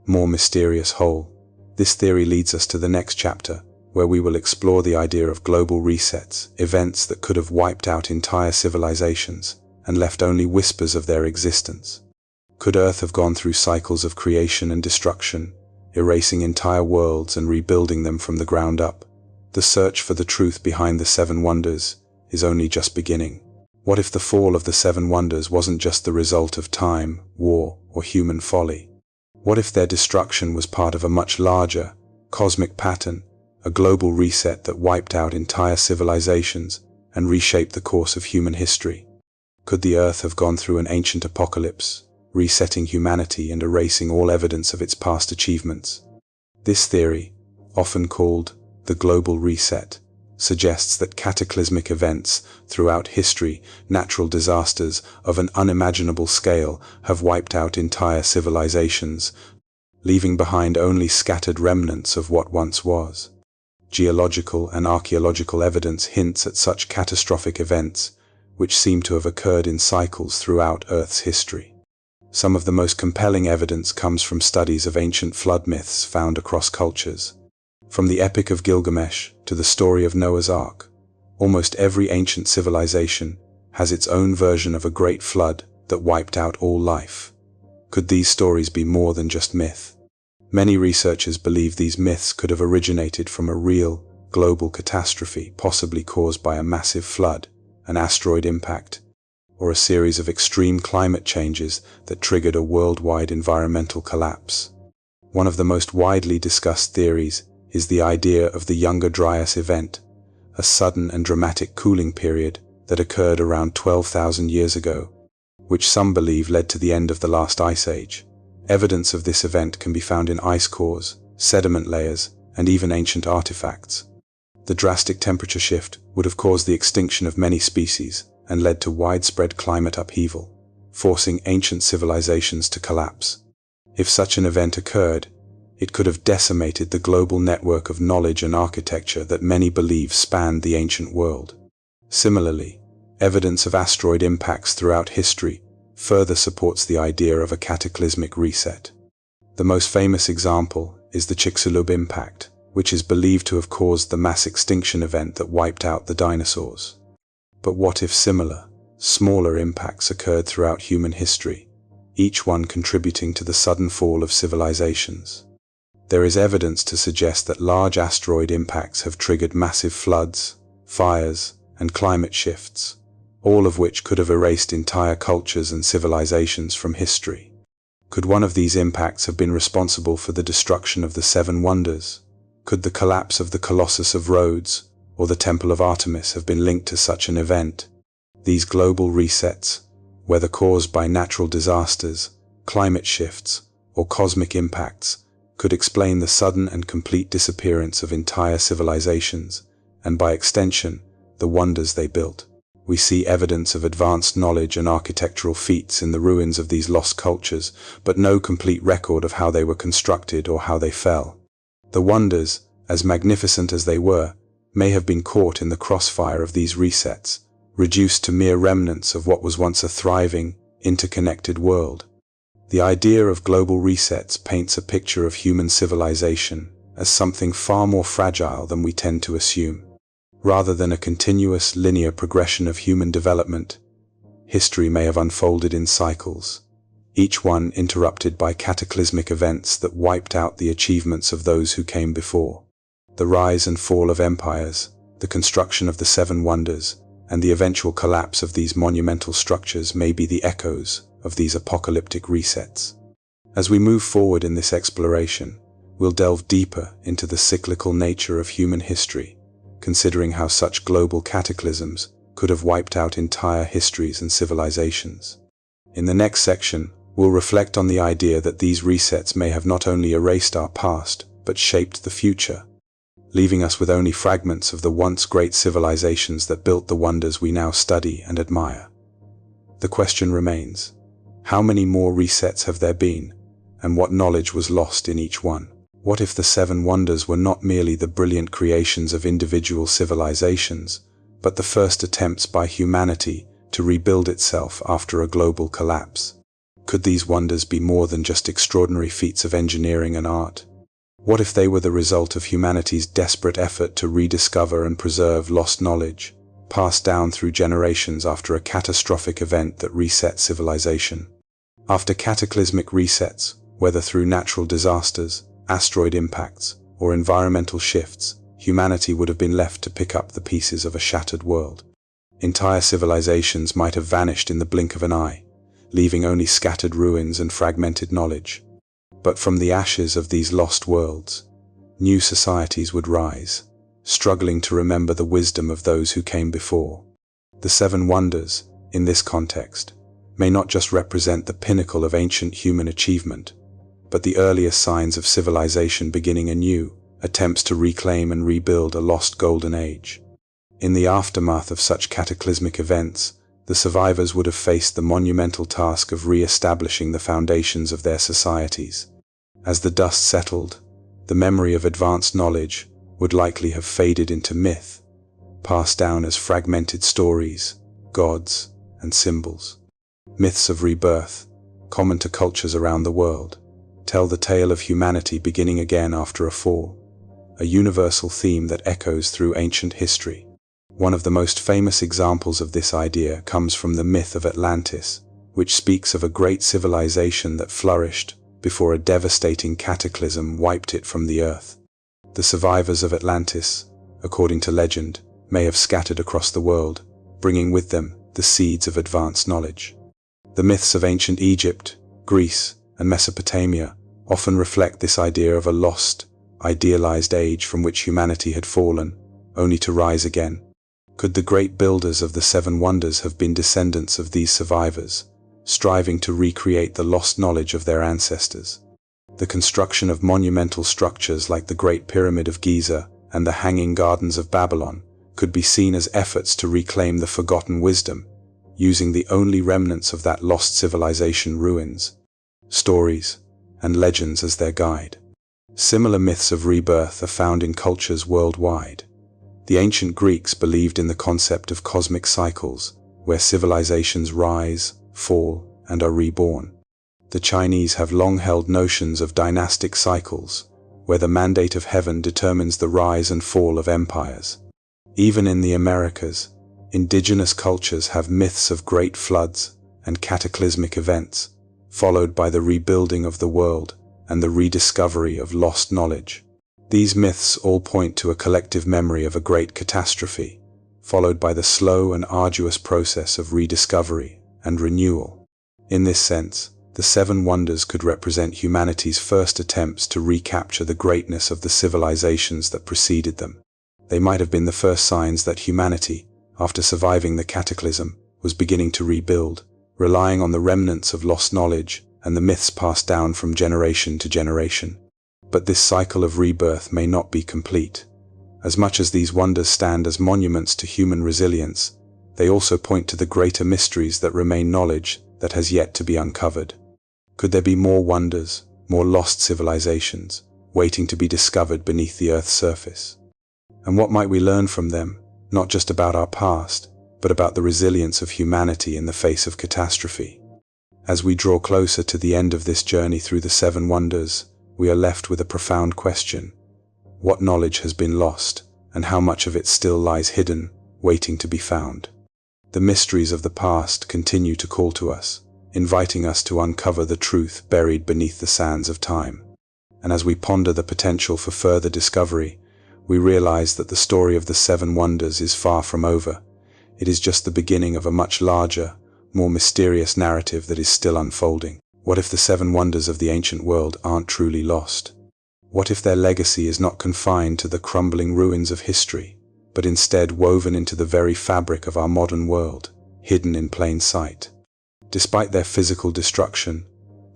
more mysterious whole. This theory leads us to the next chapter, where we will explore the idea of global resets, events that could have wiped out entire civilizations and left only whispers of their existence. Could Earth have gone through cycles of creation and destruction, erasing entire worlds and rebuilding them from the ground up? The search for the truth behind the seven wonders is only just beginning. What if the fall of the seven wonders wasn't just the result of time, war, or human folly? What if their destruction was part of a much larger, cosmic pattern, a global reset that wiped out entire civilizations and reshaped the course of human history? Could the Earth have gone through an ancient apocalypse, resetting humanity and erasing all evidence of its past achievements? This theory, often called the global reset, suggests that cataclysmic events throughout history, natural disasters of an unimaginable scale, have wiped out entire civilizations, leaving behind only scattered remnants of what once was. Geological and archaeological evidence hints at such catastrophic events, which seem to have occurred in cycles throughout Earth's history. Some of the most compelling evidence comes from studies of ancient flood myths found across cultures. From the Epic of Gilgamesh to the story of Noah's Ark, almost every ancient civilization has its own version of a great flood that wiped out all life. Could these stories be more than just myth? Many researchers believe these myths could have originated from a real, global catastrophe, possibly caused by a massive flood, an asteroid impact, or a series of extreme climate changes that triggered a worldwide environmental collapse. One of the most widely discussed theories is the idea of the Younger Dryas event, a sudden and dramatic cooling period that occurred around 12,000 years ago, which some believe led to the end of the last ice age. Evidence of this event can be found in ice cores, sediment layers, and even ancient artifacts. The drastic temperature shift would have caused the extinction of many species and led to widespread climate upheaval, forcing ancient civilizations to collapse. If such an event occurred, It could have decimated the global network of knowledge and architecture that many believe spanned the ancient world. Similarly, evidence of asteroid impacts throughout history further supports the idea of a cataclysmic reset. The most famous example is the Chicxulub impact, which is believed to have caused the mass extinction event that wiped out the dinosaurs. But what if similar, smaller impacts occurred throughout human history, each one contributing to the sudden fall of civilizations? There is evidence to suggest that large asteroid impacts have triggered massive floods, fires, and climate shifts, all of which could have erased entire cultures and civilizations from history. Could one of these impacts have been responsible for the destruction of the Seven Wonders? Could the collapse of the Colossus of Rhodes or the Temple of Artemis have been linked to such an event? These global resets, whether caused by natural disasters, climate shifts, or cosmic impacts, could explain the sudden and complete disappearance of entire civilizations, and by extension, the wonders they built. We see evidence of advanced knowledge and architectural feats in the ruins of these lost cultures, but no complete record of how they were constructed or how they fell. The wonders, as magnificent as they were, may have been caught in the crossfire of these resets, reduced to mere remnants of what was once a thriving, interconnected world. The idea of global resets paints a picture of human civilization as something far more fragile than we tend to assume. Rather than a continuous, linear progression of human development, history may have unfolded in cycles, each one interrupted by cataclysmic events that wiped out the achievements of those who came before. The rise and fall of empires, the construction of the Seven Wonders, and the eventual collapse of these monumental structures may be the echoes of these apocalyptic resets. As we move forward in this exploration, we'll delve deeper into the cyclical nature of human history, considering how such global cataclysms could have wiped out entire histories and civilizations. In the next section, we'll reflect on the idea that these resets may have not only erased our past, but shaped the future, leaving us with only fragments of the once great civilizations that built the wonders we now study and admire. The question remains, how many more resets have there been, and what knowledge was lost in each one? What if the Seven Wonders were not merely the brilliant creations of individual civilizations, but the first attempts by humanity to rebuild itself after a global collapse? Could these wonders be more than just extraordinary feats of engineering and art? What if they were the result of humanity's desperate effort to rediscover and preserve lost knowledge, passed down through generations after a catastrophic event that reset civilization? After cataclysmic resets, whether through natural disasters, asteroid impacts, or environmental shifts, humanity would have been left to pick up the pieces of a shattered world. Entire civilizations might have vanished in the blink of an eye, leaving only scattered ruins and fragmented knowledge. But from the ashes of these lost worlds, new societies would rise, struggling to remember the wisdom of those who came before. The Seven Wonders, in this context, may not just represent the pinnacle of ancient human achievement, but the earliest signs of civilization beginning anew, attempts to reclaim and rebuild a lost golden age. In the aftermath of such cataclysmic events, the survivors would have faced the monumental task of re-establishing the foundations of their societies. As the dust settled, the memory of advanced knowledge would likely have faded into myth, passed down as fragmented stories, gods, and symbols. Myths of rebirth, common to cultures around the world, tell the tale of humanity beginning again after a fall, a universal theme that echoes through ancient history. One of the most famous examples of this idea comes from the myth of Atlantis, which speaks of a great civilization that flourished before a devastating cataclysm wiped it from the earth. The survivors of Atlantis, according to legend, may have scattered across the world, bringing with them the seeds of advanced knowledge. The myths of ancient Egypt, Greece, and Mesopotamia often reflect this idea of a lost, idealized age from which humanity had fallen, only to rise again. Could the great builders of the Seven Wonders have been descendants of these survivors, striving to recreate the lost knowledge of their ancestors? The construction of monumental structures like the Great Pyramid of Giza and the Hanging Gardens of Babylon could be seen as efforts to reclaim the forgotten wisdom, using the only remnants of that lost civilization ruins, stories, and legends as their guide. Similar myths of rebirth are found in cultures worldwide. The ancient Greeks believed in the concept of cosmic cycles, where civilizations rise, fall, and are reborn. The Chinese have long held notions of dynastic cycles, where the mandate of heaven determines the rise and fall of empires. Even in the Americas, indigenous cultures have myths of great floods and cataclysmic events, followed by the rebuilding of the world and the rediscovery of lost knowledge. These myths all point to a collective memory of a great catastrophe, followed by the slow and arduous process of rediscovery and renewal. In this sense, the Seven Wonders could represent humanity's first attempts to recapture the greatness of the civilizations that preceded them. They might have been the first signs that humanity, after surviving the cataclysm, was beginning to rebuild, relying on the remnants of lost knowledge and the myths passed down from generation to generation. But this cycle of rebirth may not be complete. As much as these wonders stand as monuments to human resilience, they also point to the greater mysteries that remain knowledge that has yet to be uncovered. Could there be more wonders, more lost civilizations, waiting to be discovered beneath the Earth's surface? And what might we learn from them, not just about our past, but about the resilience of humanity in the face of catastrophe? As we draw closer to the end of this journey through the Seven Wonders, we are left with a profound question. What knowledge has been lost, and how much of it still lies hidden, waiting to be found? The mysteries of the past continue to call to us, inviting us to uncover the truth buried beneath the sands of time. And as we ponder the potential for further discovery, we realize that the story of the Seven Wonders is far from over. It is just the beginning of a much larger, more mysterious narrative that is still unfolding. What if the Seven Wonders of the ancient world aren't truly lost? What if their legacy is not confined to the crumbling ruins of history, but instead woven into the very fabric of our modern world, hidden in plain sight? Despite their physical destruction,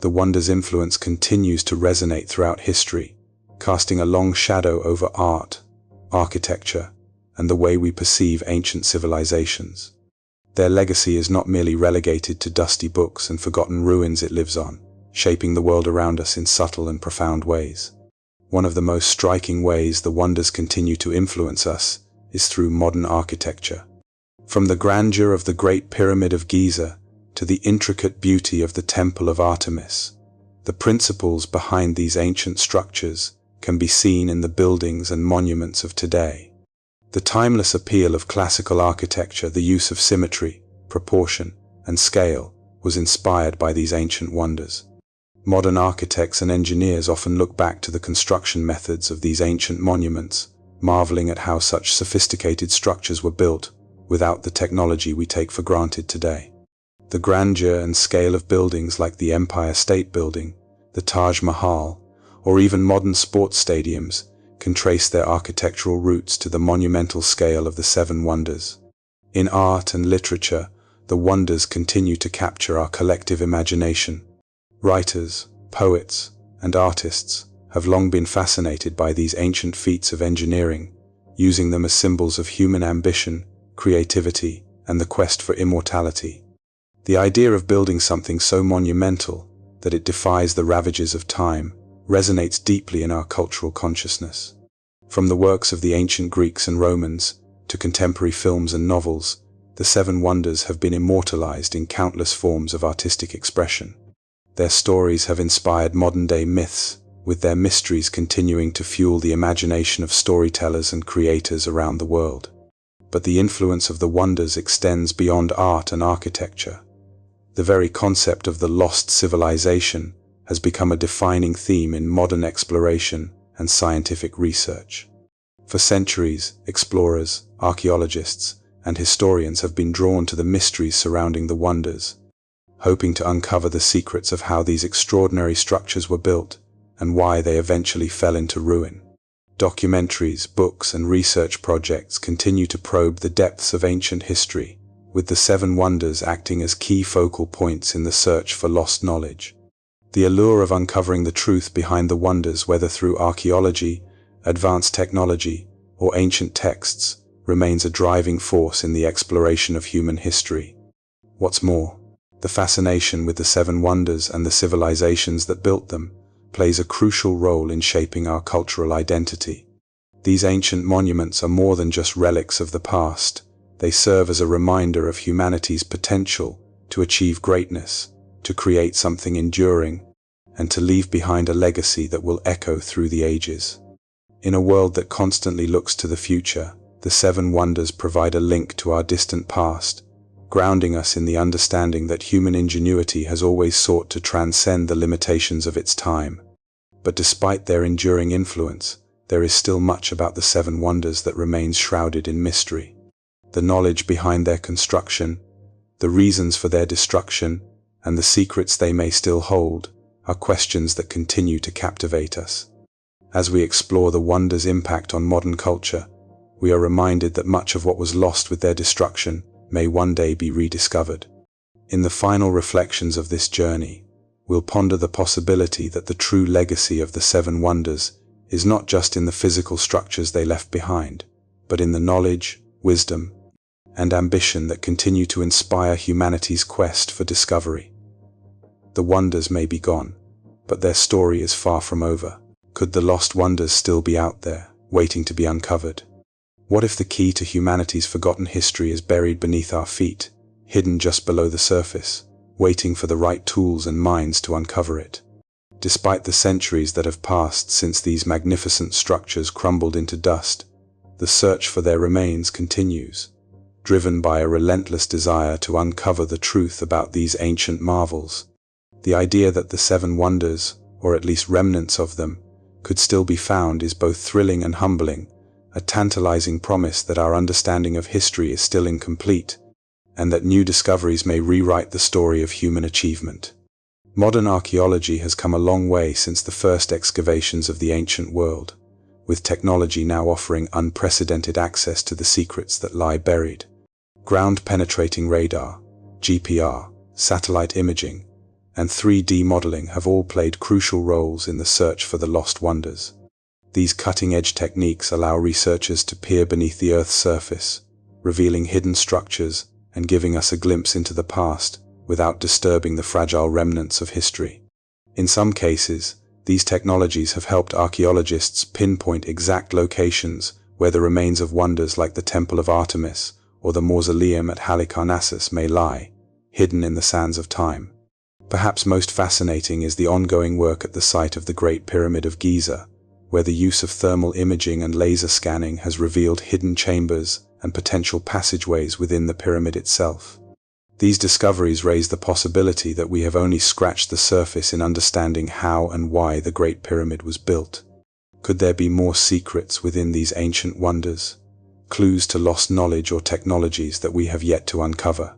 the wonders' influence continues to resonate throughout history, casting a long shadow over art, architecture, and the way we perceive ancient civilizations. Their legacy is not merely relegated to dusty books and forgotten ruins. It lives on, shaping the world around us in subtle and profound ways. One of the most striking ways the wonders continue to influence us is through modern architecture. From the grandeur of the Great Pyramid of Giza to the intricate beauty of the Temple of Artemis, the principles behind these ancient structures can be seen in the buildings and monuments of today. The timeless appeal of classical architecture, the use of symmetry, proportion, and scale, was inspired by these ancient wonders. Modern architects and engineers often look back to the construction methods of these ancient monuments, marveling at how such sophisticated structures were built without the technology we take for granted today. The grandeur and scale of buildings like the Empire State Building, the Taj Mahal, or even modern sports stadiums can trace their architectural roots to the monumental scale of the Seven Wonders. In art and literature, the wonders continue to capture our collective imagination. Writers, poets, and artists have long been fascinated by these ancient feats of engineering, using them as symbols of human ambition, creativity, and the quest for immortality. The idea of building something so monumental that it defies the ravages of time resonates deeply in our cultural consciousness. From the works of the ancient Greeks and Romans to contemporary films and novels, the Seven Wonders have been immortalized in countless forms of artistic expression. Their stories have inspired modern-day myths, with their mysteries continuing to fuel the imagination of storytellers and creators around the world. But the influence of the wonders extends beyond art and architecture. The very concept of the lost civilization has become a defining theme in modern exploration and scientific research. For centuries, explorers, archaeologists, and historians have been drawn to the mysteries surrounding the wonders, hoping to uncover the secrets of how these extraordinary structures were built and why they eventually fell into ruin. Documentaries, books, and research projects continue to probe the depths of ancient history, with the Seven Wonders acting as key focal points in the search for lost knowledge. The allure of uncovering the truth behind the wonders, whether through archaeology, advanced technology, or ancient texts, remains a driving force in the exploration of human history. What's more, the fascination with the Seven Wonders and the civilizations that built them plays a crucial role in shaping our cultural identity. These ancient monuments are more than just relics of the past. They serve as a reminder of humanity's potential to achieve greatness, to create something enduring, and to leave behind a legacy that will echo through the ages. In a world that constantly looks to the future, the Seven Wonders provide a link to our distant past, grounding us in the understanding that human ingenuity has always sought to transcend the limitations of its time. But despite their enduring influence, there is still much about the Seven Wonders that remains shrouded in mystery. The knowledge behind their construction, the reasons for their destruction, and the secrets they may still hold are questions that continue to captivate us. As we explore the wonders' impact on modern culture, we are reminded that much of what was lost with their destruction may one day be rediscovered. In the final reflections of this journey, we'll ponder the possibility that the true legacy of the Seven Wonders is not just in the physical structures they left behind, but in the knowledge, wisdom, and ambition that continue to inspire humanity's quest for discovery. The wonders may be gone, but their story is far from over. Could the lost wonders still be out there, waiting to be uncovered? What if the key to humanity's forgotten history is buried beneath our feet, hidden just below the surface, waiting for the right tools and minds to uncover it? Despite the centuries that have passed since these magnificent structures crumbled into dust, the search for their remains continues, driven by a relentless desire to uncover the truth about these ancient marvels. The idea that the Seven Wonders, or at least remnants of them, could still be found is both thrilling and humbling, a tantalizing promise that our understanding of history is still incomplete, and that new discoveries may rewrite the story of human achievement. Modern archaeology has come a long way since the first excavations of the ancient world, with technology now offering unprecedented access to the secrets that lie buried. Ground-penetrating radar, GPR, satellite imaging, and 3D modeling have all played crucial roles in the search for the lost wonders. These cutting-edge techniques allow researchers to peer beneath the Earth's surface, revealing hidden structures and giving us a glimpse into the past without disturbing the fragile remnants of history. In some cases, these technologies have helped archaeologists pinpoint exact locations where the remains of wonders like the Temple of Artemis or the mausoleum at Halicarnassus may lie, hidden in the sands of time. Perhaps most fascinating is the ongoing work at the site of the Great Pyramid of Giza, where the use of thermal imaging and laser scanning has revealed hidden chambers and potential passageways within the pyramid itself. These discoveries raise the possibility that we have only scratched the surface in understanding how and why the Great Pyramid was built. Could there be more secrets within these ancient wonders, clues to lost knowledge or technologies that we have yet to uncover?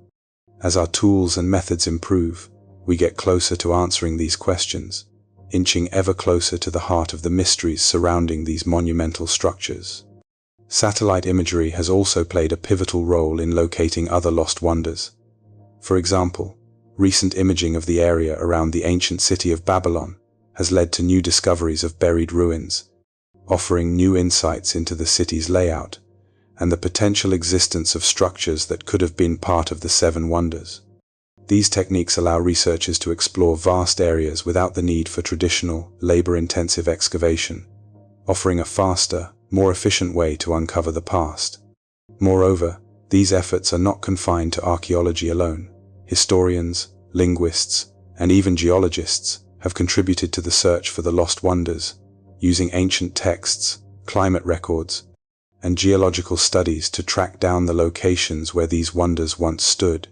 As our tools and methods improve, we get closer to answering these questions, inching ever closer to the heart of the mysteries surrounding these monumental structures. Satellite imagery has also played a pivotal role in locating other lost wonders. For example, recent imaging of the area around the ancient city of Babylon has led to new discoveries of buried ruins, offering new insights into the city's layout and the potential existence of structures that could have been part of the Seven Wonders. These techniques allow researchers to explore vast areas without the need for traditional, labor-intensive excavation, offering a faster, more efficient way to uncover the past. Moreover, these efforts are not confined to archaeology alone. Historians, linguists, and even geologists have contributed to the search for the lost wonders, using ancient texts, climate records, and geological studies to track down the locations where these wonders once stood.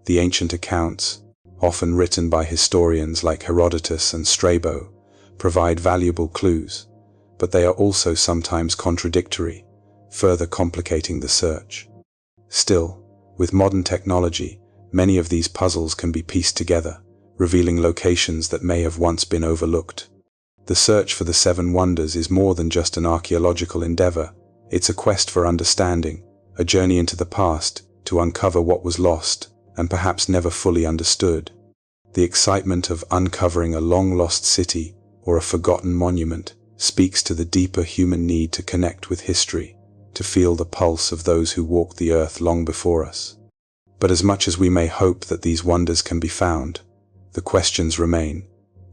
The ancient accounts, often written by historians like Herodotus and Strabo, provide valuable clues, but they are also sometimes contradictory, further complicating the search. Still, with modern technology, many of these puzzles can be pieced together, revealing locations that may have once been overlooked. The search for the Seven Wonders is more than just an archaeological endeavor. It's a quest for understanding, a journey into the past to uncover what was lost and perhaps never fully understood. The excitement of uncovering a long-lost city or a forgotten monument speaks to the deeper human need to connect with history, to feel the pulse of those who walked the earth long before us. But as much as we may hope that these wonders can be found, the questions remain.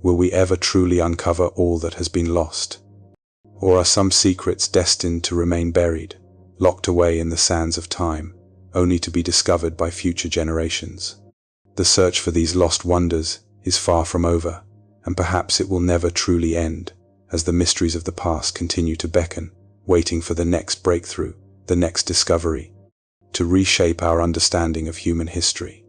Will we ever truly uncover all that has been lost? Or are some secrets destined to remain buried, locked away in the sands of time, only to be discovered by future generations? The search for these lost wonders is far from over, and perhaps it will never truly end, as the mysteries of the past continue to beckon, waiting for the next breakthrough, the next discovery, to reshape our understanding of human history.